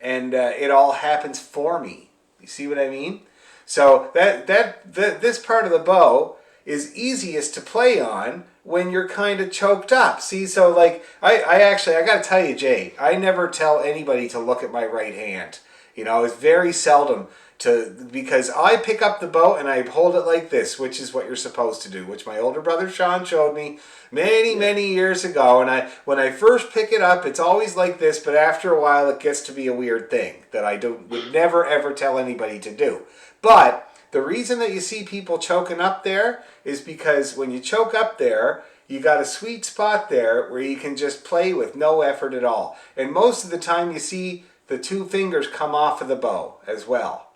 and it all happens for me. You see what I mean? So this part of the bow is easiest to play on when you're kind of choked up. See, so like, I got to tell you, Jay, I never tell anybody to look at my right hand. You know, it's very seldom because I pick up the bow and I hold it like this, which is what you're supposed to do, which my older brother Sean showed me many years ago. And when I first pick it up, it's always like this, but after a while it gets to be a weird thing that I would never ever tell anybody to do. But the reason that you see people choking up there is because when you choke up there, you got a sweet spot there where you can just play with no effort at all. And most of the time you see the two fingers come off of the bow as well.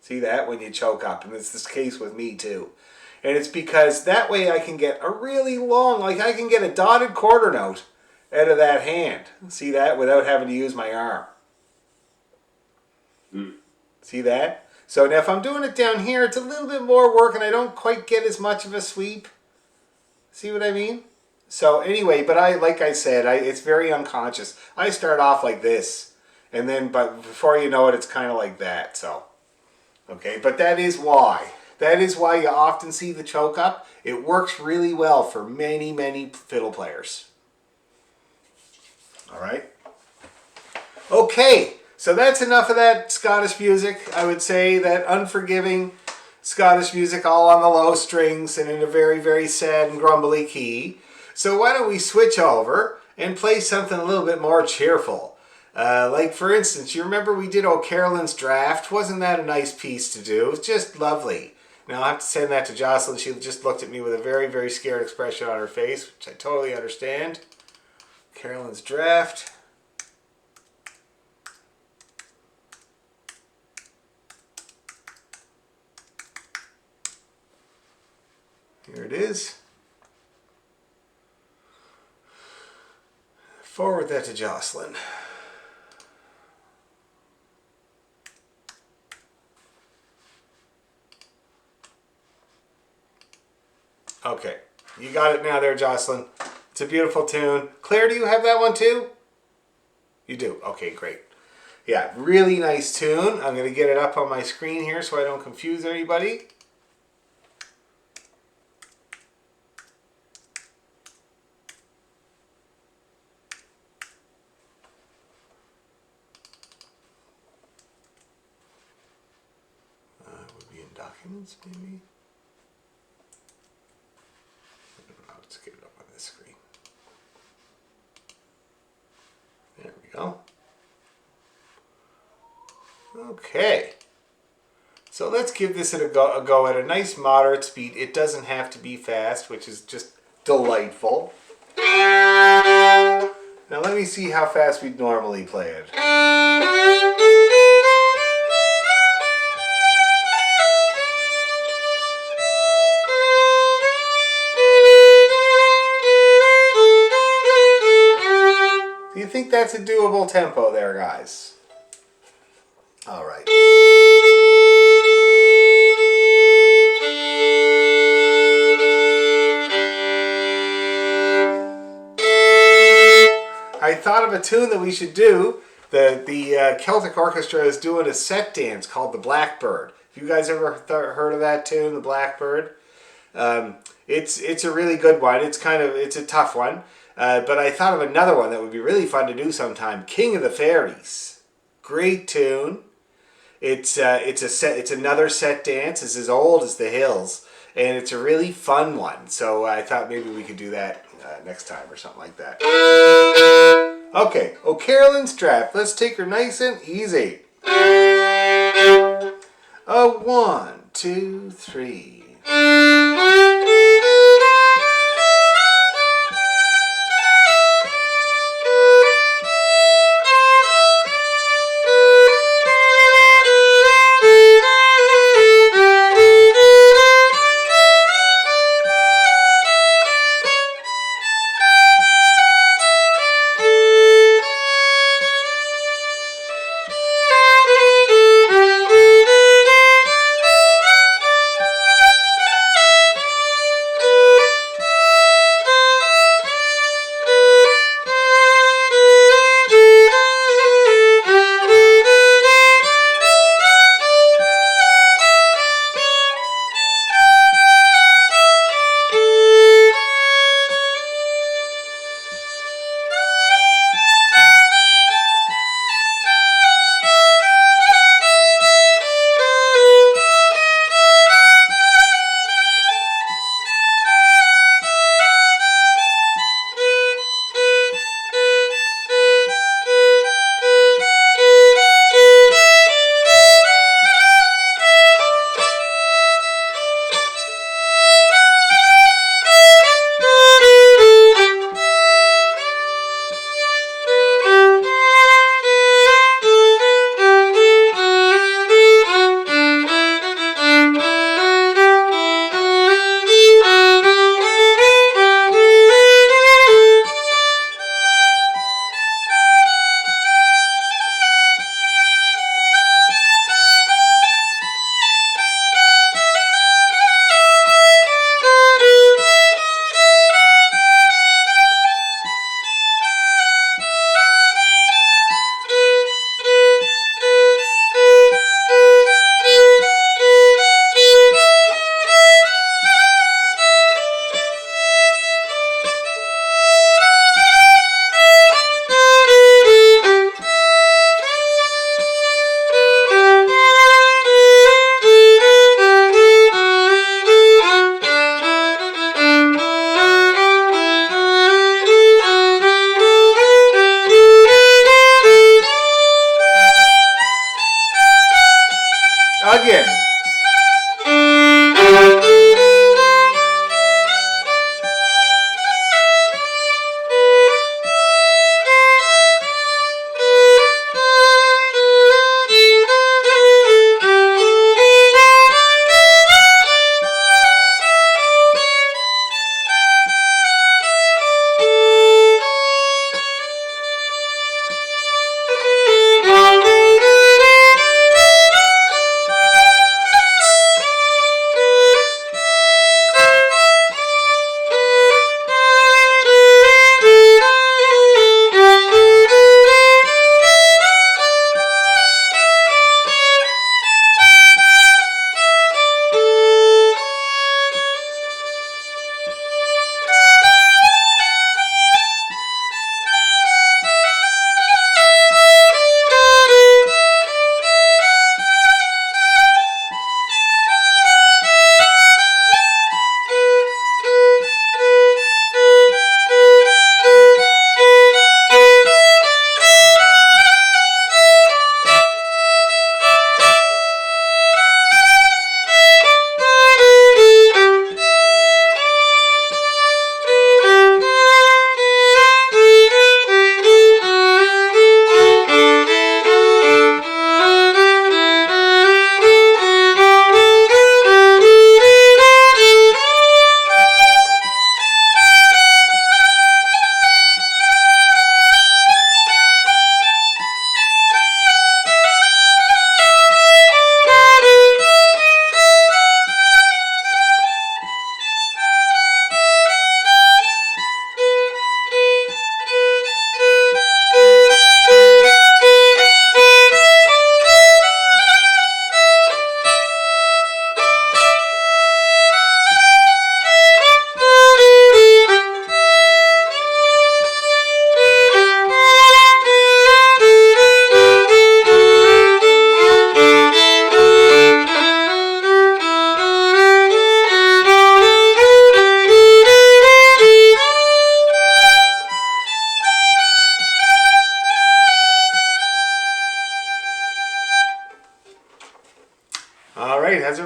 See that when you choke up? And it's this case with me too. And it's because that way I can get a really long, like I can get a dotted quarter note out of that hand. See that? Without having to use my arm. See that? So now if I'm doing it down here, it's a little bit more work and I don't quite get as much of a sweep. See what I mean? So anyway, but like I said, it's very unconscious. I start off like this, and then, but before you know it, it's kind of like that. So, okay, but that is why. That is why you often see the choke up. It works really well for many fiddle players. All right. Okay. So that's enough of that Scottish music. I would say that unforgiving Scottish music all on the low strings and in a very sad and grumbly key. So why don't we switch over and play something a little bit more cheerful. Like for instance, you remember we did O'Carolyn's Draft? Wasn't that a nice piece to do? It was just lovely. Now I'll have to send that to Jocelyn. She just looked at me with a very scared expression on her face, which I totally understand. Carolyn's Draft. Here it is. Forward that to Jocelyn. Okay, you got it now there, Jocelyn. It's a beautiful tune. Claire, do you have that one too? You do? Okay, great. Yeah, really nice tune. I'm going to get it up on my screen here so I don't confuse anybody. It would be in documents, maybe. Let's get it up on this screen. There we go. Okay. So let's give this a go at a nice moderate speed. It doesn't have to be fast, which is just delightful. Now let me see how fast we'd normally play it. Do you think that's a doable tempo there, guys? All right. I thought of a tune that we should do. The Celtic Orchestra is doing a set dance called the Blackbird. Have you guys ever heard of that tune, the Blackbird? It's a really good one. It's a tough one. But I thought of another one that would be really fun to do sometime. King of the Fairies. Great tune. It's another set dance. It's as old as the hills, and it's a really fun one. So I thought maybe we could do that next time or something like that. Okay, oh Carolyn Strap. Let's take her nice and easy. 1, 2, 3.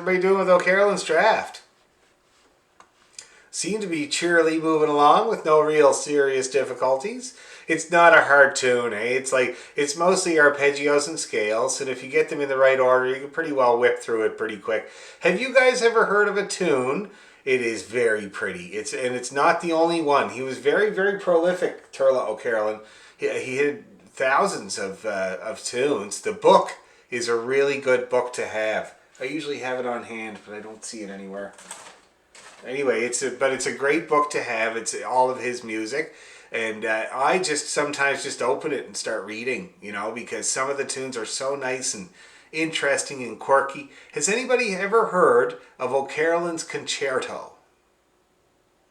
everybody doing with O'Carolyn's draft? Seem to be cheerily moving along with no real serious difficulties. It's not a hard tune, eh? It's mostly arpeggios and scales, and if you get them in the right order, you can pretty well whip through it pretty quick. Have you guys ever heard of a tune? It is very pretty. It's not the only one. He was very, very prolific, Turla O'Carolyn. He had thousands of tunes. The book is a really good book to have. I usually have it on hand, but I don't see it anywhere. Anyway, it's a great book to have. It's all of his music, and I just sometimes just open it and start reading, because some of the tunes are so nice and interesting and quirky. Has anybody ever heard of O'Carolyn's Concerto?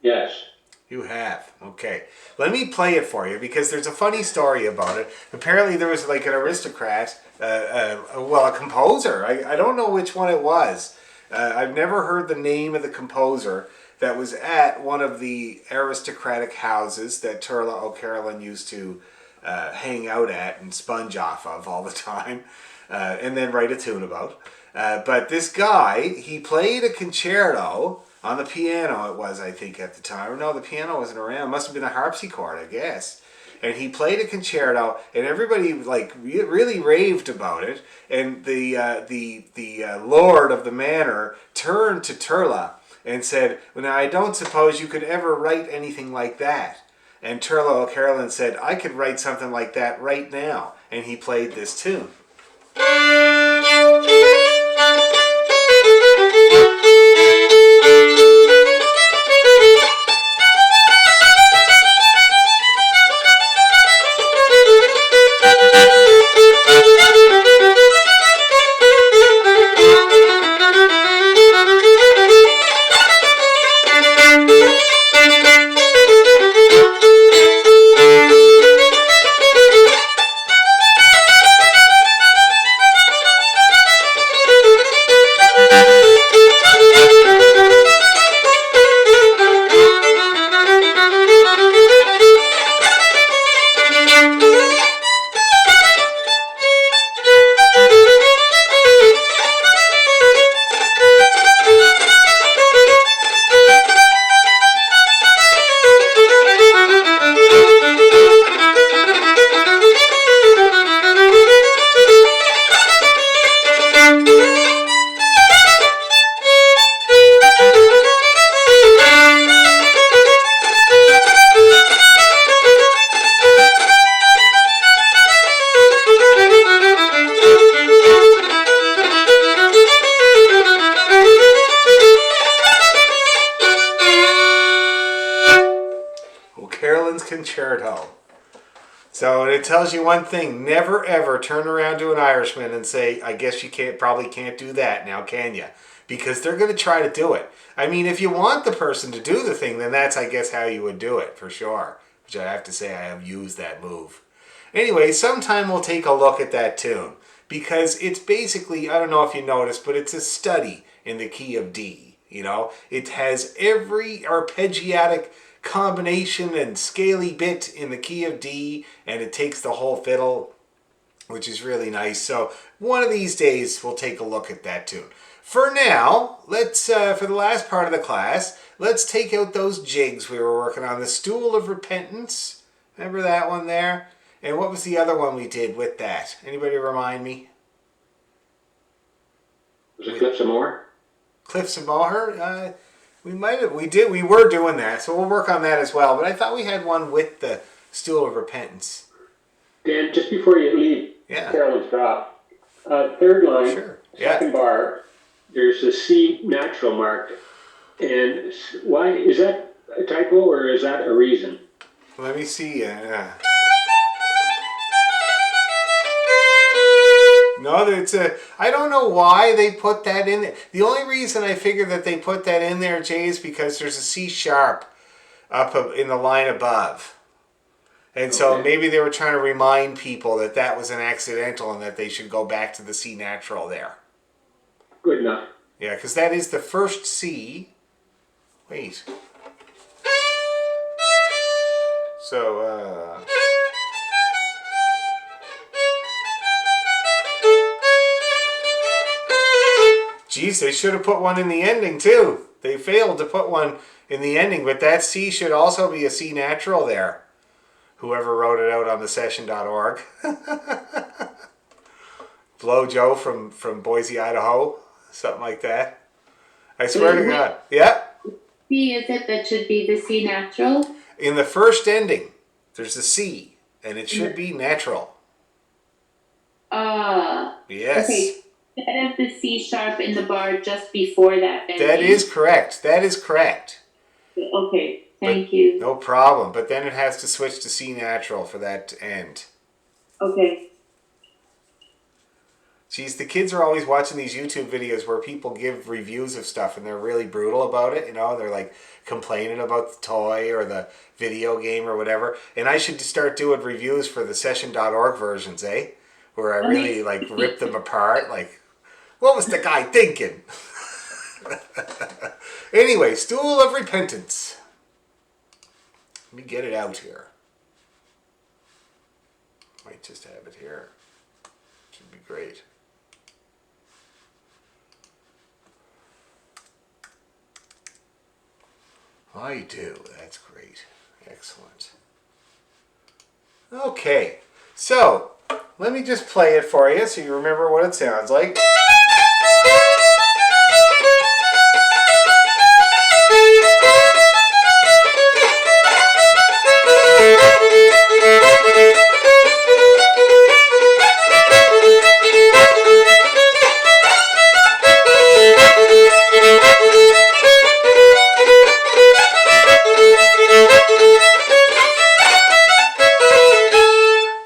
Yes. You have. Okay. Let me play it for you because there's a funny story about it. Apparently there was like an aristocrat, a composer. I don't know which one it was. I've never heard the name of the composer that was at one of the aristocratic houses that Turla O'Carolyn used to hang out at and sponge off of all the time and then write a tune about. But this guy, he played a concerto on the piano, it was, I think, at the time. Or no, the piano wasn't around. It must have been a harpsichord, I guess. And he played a concerto, and everybody really raved about it. And the lord of the manor turned to Turla and said, "Well, now I don't suppose you could ever write anything like that." And Turla O'Carolyn said, "I could write something like that right now." And he played this tune. Carolyn's Concerto. So it tells you one thing: never ever turn around to an Irishman and say, "I guess you probably can't do that now, can you?" Because they're going to try to do it. I mean, if you want the person to do the thing, then that's, I guess, how you would do it for sure. Which I have to say, I have used that move. Anyway, sometime we'll take a look at that tune because it's basically, I don't know if you noticed, but it's a study in the key of D. It has every arpeggiatic combination and scaly bit in the key of D, and it takes the whole fiddle, which is really nice. So one of these days we'll take a look at that tune. For now, let's for the last part of the class, let's take out those jigs we were working on. The Stool of Repentance, remember that one there? And what was the other one we did with that? Anybody remind me? Was it Cliffs of Moher? Cliffs of Moher? We were doing that, so we'll work on that as well. But I thought we had one with the Stool of Repentance. Dan, just before you leave Carolyn's drop, third line, sure. Second bar, there's a C natural marked. And why, is that a typo or is that a reason? Let me see. No, I don't know why they put that in there. The only reason I figure that they put that in there, Jay, is because there's a C sharp up in the line above. And so maybe they were trying to remind people that that was an accidental and that they should go back to the C natural there. Good enough. Yeah, because that is the first C. Wait. So, Geez, they should have put one in the ending too. They failed to put one in the ending, but that C should also be a C natural there. Whoever wrote it out on the session.org. Blow Joe from Boise, Idaho. Something like that. I swear to God. Yeah. C is it that should be the C natural? In the first ending, there's a C, and it should be natural. Yes. Okay. Instead of the C sharp in the bar just before that bending. That is correct. That is correct. Okay, thank you. No problem. But then it has to switch to C natural for that to end. Okay. Geez, the kids are always watching these YouTube videos where people give reviews of stuff and they're really brutal about it. You know, they're like complaining about the toy or the video game or whatever. And I should start doing reviews for the session.org versions, eh? Where I really like rip them apart. Like, what was the guy thinking? Anyway, Stool of Repentance. Let me get it out here. Might just have it here. Should be great. I do. That's great. Excellent. Okay. So, let me just play it for you so you remember what it sounds like.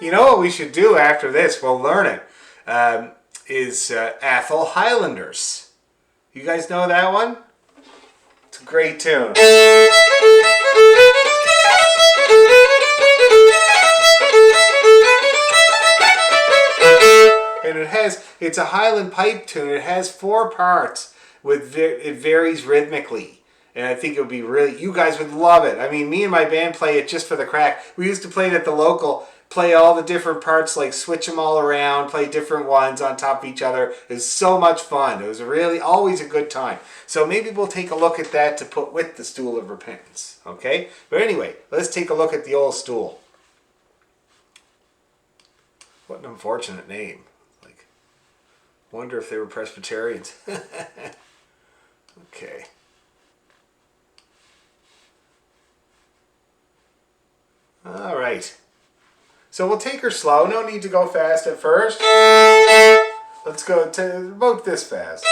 You know what we should do after this? We'll learn it. Is Ethel Highlanders. You guys know that one? It's a great tune. And it's a Highland pipe tune. It has 4 parts. It varies rhythmically. And I think it would be really, you guys would love it. I mean, me and my band play it just for the crack. We used to play it at the local, play all the different parts, like switch them all around, play different ones on top of each other. It was so much fun. It was really always a good time. So maybe we'll take a look at that to put with the Stool of Repentance. Okay? But anyway, let's take a look at the old stool. What an unfortunate name. Like, wonder if they were Presbyterians. Okay. All right. So we'll take her slow. No need to go fast at first. Let's go to about this fast.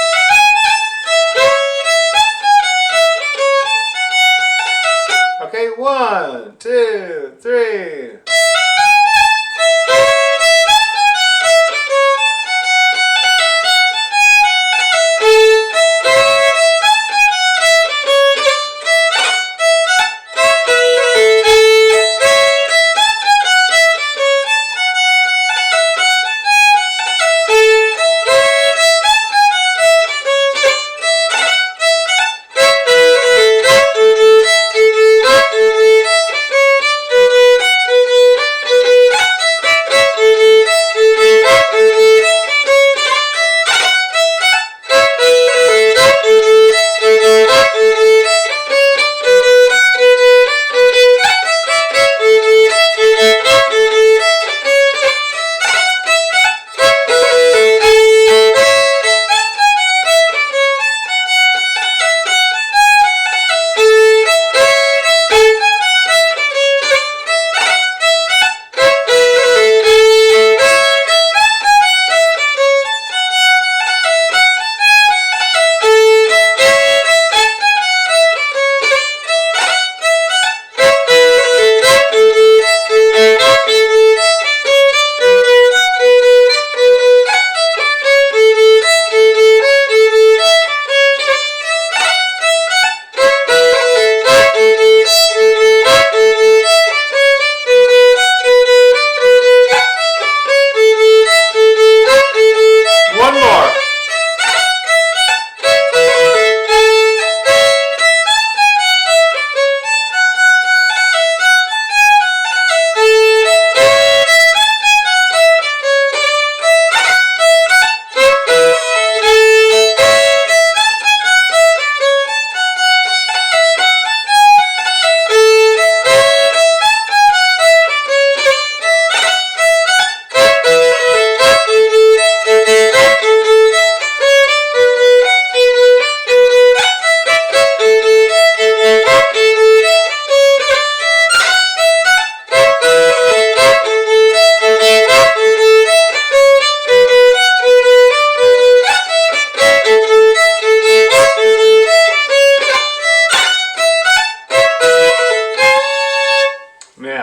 Okay, 1, 2, 3.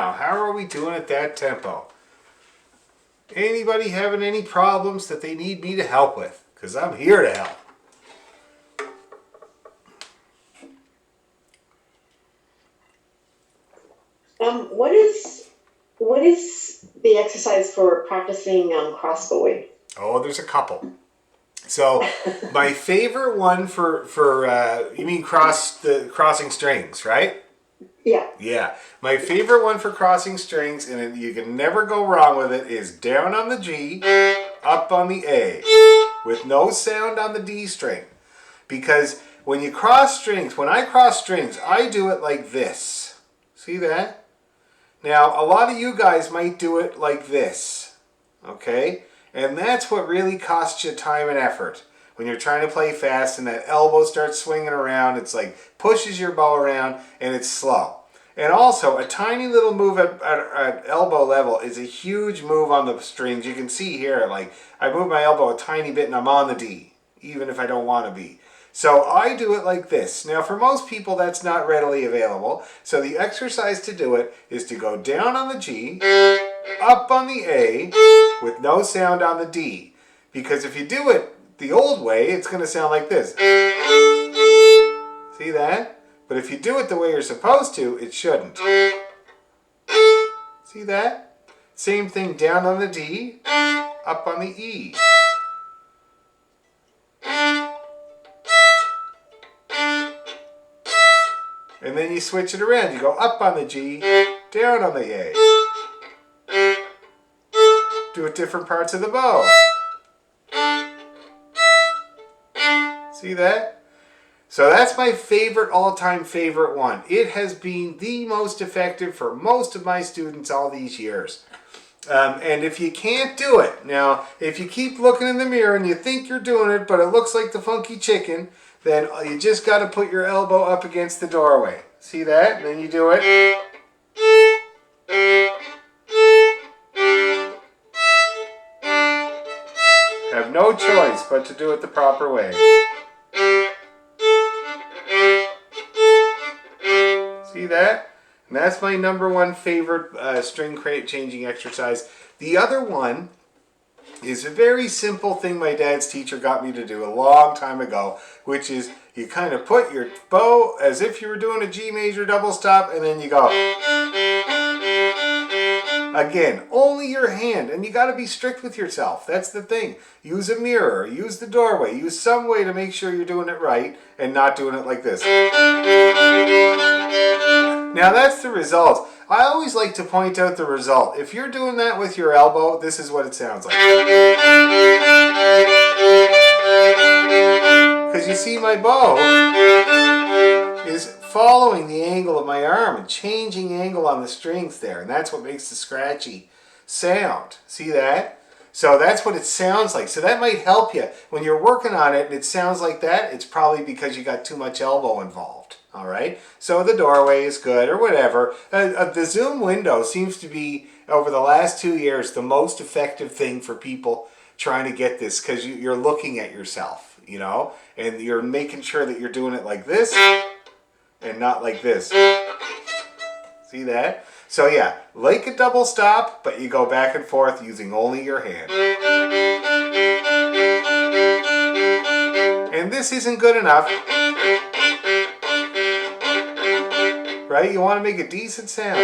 now. How are we doing at that tempo? Anybody having any problems that they need me to help with? Because I'm here to help. What is the exercise for practicing crossbowing? Oh, there's a couple. So my favorite one for you mean crossing strings, right? Yeah. Yeah. My favorite one for crossing strings, and you can never go wrong with it, is down on the G, up on the A, with no sound on the D string. Because when you cross strings, when I cross strings, I do it like this. See that? Now, a lot of you guys might do it like this. Okay? And that's what really costs you time and effort. When you're trying to play fast and that elbow starts swinging around, it's like pushes your bow around and it's slow. And also, a tiny little move at elbow level is a huge move on the strings. You can see here, like, I move my elbow a tiny bit and I'm on the D, even if I don't want to be. So I do it like this. Now, for most people, that's not readily available. So the exercise to do it is to go down on the G, up on the A, with no sound on the D. Because if you do it the old way, it's going to sound like this. See that? But if you do it the way you're supposed to, it shouldn't. See that? Same thing down on the D, up on the E. And then you switch it around. You go up on the G, down on the A. Do it different parts of the bow. See that? So that's my favorite, all-time favorite one. It has been the most effective for most of my students all these years. And if you can't do it, now, if you keep looking in the mirror and you think you're doing it, but it looks like the funky chicken, then you just got to put your elbow up against the doorway. See that? And then you do it. Have no choice but to do it the proper way. See that? And that's my number one favorite string crate changing exercise. The other one is a very simple thing my dad's teacher got me to do a long time ago, which is you kind of put your bow as if you were doing a G major double stop, and then you go. Again, only your hand, and you got to be strict with yourself. That's the thing. Use a mirror, use the doorway, use some way to make sure you're doing it right and not doing it like this. Now that's the result. I always like to point out the result. If you're doing that with your elbow, this is what it sounds like. Because you see my bow is following the angle of my arm and changing angle on the strings there. And that's what makes the scratchy sound. See that? So that's what it sounds like. So that might help you. When you're working on it and it sounds like that, it's probably because you got too much elbow involved. All right? So the doorway is good or whatever. The Zoom window seems to be, over the last 2 years, the most effective thing for people trying to get this, because you're looking at yourself, you know? And you're making sure that you're doing it like this and not like this. See that? So yeah, like a double stop, but you go back and forth using only your hand. And this isn't good enough. Right? You want to make a decent sound.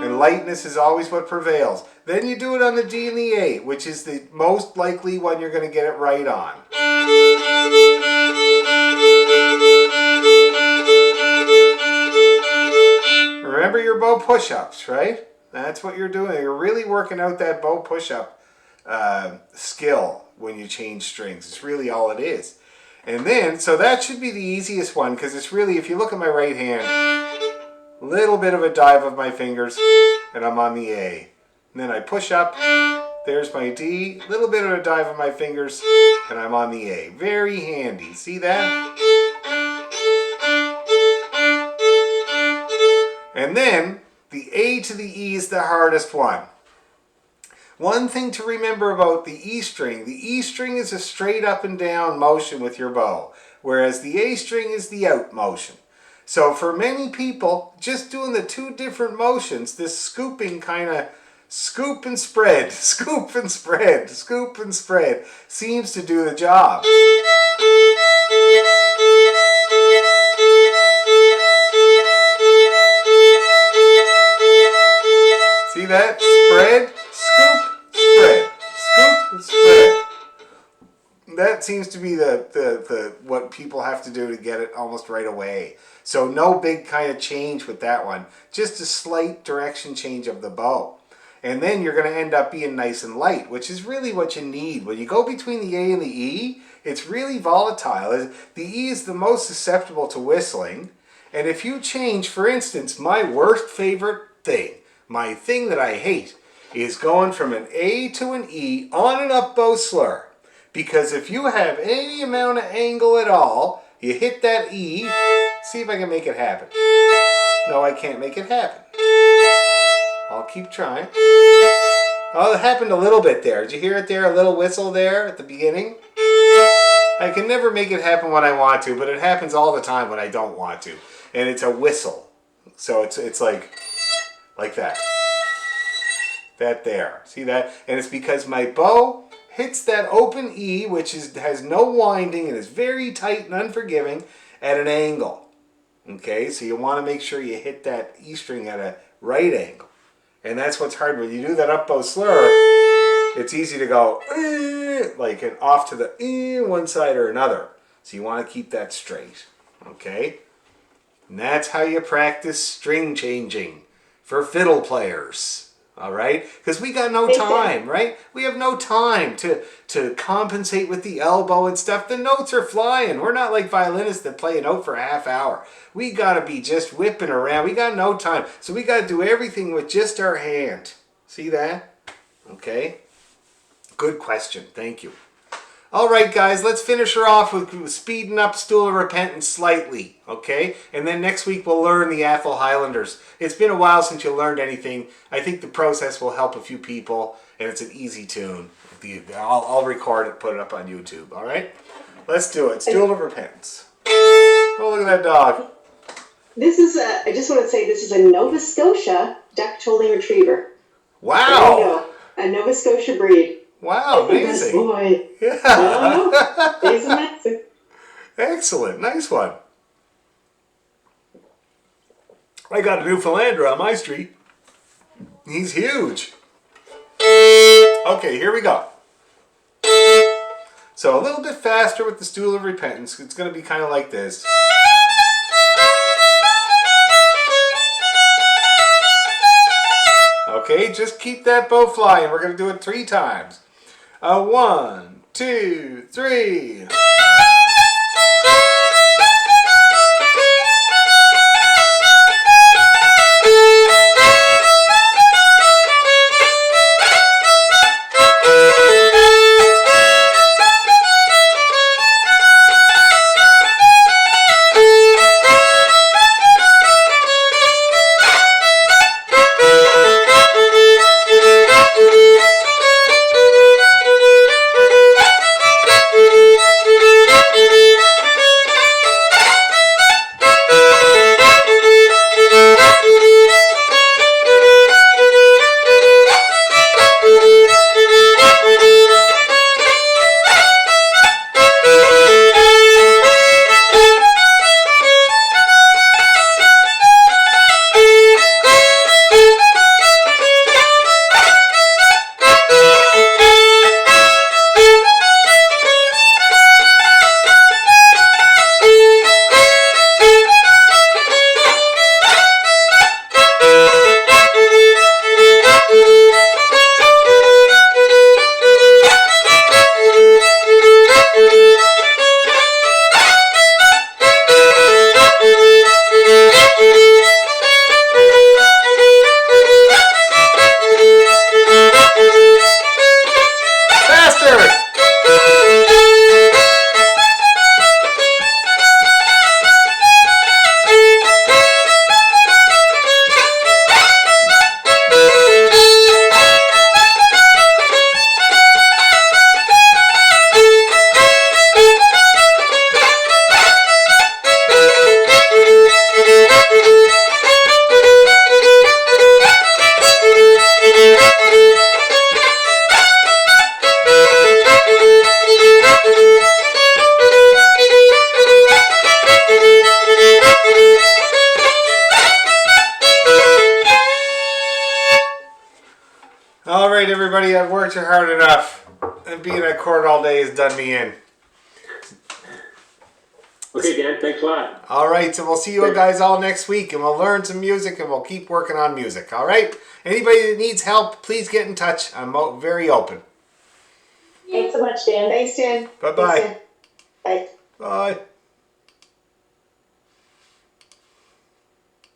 And lightness is always what prevails. Then you do it on the D and the A, which is the most likely one you're going to get it right on. Remember your bow push-ups, right? That's what you're doing. You're really working out that bow push-up skill when you change strings. It's really all it is. And then, so that should be the easiest one, because it's really, if you look at my right hand, a little bit of a dive of my fingers, and I'm on the A. And then I push up, there's my D, a little bit of a dive of my fingers, and I'm on the A. Very handy. See that? And then, the A to the E is the hardest one. One thing to remember about the E string is a straight up and down motion with your bow, whereas the A string is the out motion. So for many people, just doing the two different motions, this scooping kind of scoop and spread, scoop and spread, scoop and spread, seems to do the job. See that? Spread, scoop, spread, scoop, spread. That seems to be the what people have to do to get it almost right away. So no big kind of change with that one. Just a slight direction change of the bow. And then you're going to end up being nice and light, which is really what you need. When you go between the A and the E, it's really volatile. The E is the most susceptible to whistling. And if you change, for instance, my worst favorite thing, my thing that I hate, is going from an A to an E on an up bow slur. Because if you have any amount of angle at all, you hit that E. See if I can make it happen. No, I can't make it happen. I'll keep trying. Oh, it happened a little bit there. Did you hear it there? A little whistle there at the beginning? I can never make it happen when I want to, but it happens all the time when I don't want to. And it's a whistle. So it's like that. That there. See that? And it's because my bow hits that open E, which has no winding and is very tight and unforgiving, at an angle. Okay, so you want to make sure you hit that E string at a right angle. And that's what's hard. When you do that up bow slur, it's easy to go like an off to the one side or another. So you want to keep that straight. Okay? And that's how you practice string changing for fiddle players. All right? Because we got no time, right? We have no time to compensate with the elbow and stuff. The notes are flying. We're not like violinists that play a note for a half hour. We got to be just whipping around. We got no time. So we got to do everything with just our hand. See that? Okay. Good question. Thank you. All right, guys, let's finish her off with speeding up Stool of Repentance slightly, okay? And then next week we'll learn the Ethel Highlanders. It's been a while since you learned anything. I think the process will help a few people, and it's an easy tune. I'll record it, put it up on YouTube, all right? Let's do it. Stool of Repentance. Oh, look at that dog. This is I just want to say this is a Nova Scotia duck-choling retriever. Wow. There you go. A Nova Scotia breed. Wow, amazing. Boy. Yeah. He's amazing. Excellent. Nice one. I got a Newfoundlander on my street. He's huge. Okay, here we go. So a little bit faster with the Stool of Repentance. It's going to be kind of like this. Okay, just keep that bow flying. We're going to do it 3 times. 1, 2, 3. everybody. I've worked hard enough. And being at court all day has done me in. Okay, Dan, thanks a lot. All right, so we'll see you guys all next week, and we'll learn some music, and we'll keep working on music. All right? Anybody that needs help, please get in touch. I'm very open. Thanks so much, Dan. Thanks, Dan. Bye-bye. Thanks, Dan. Bye. Bye.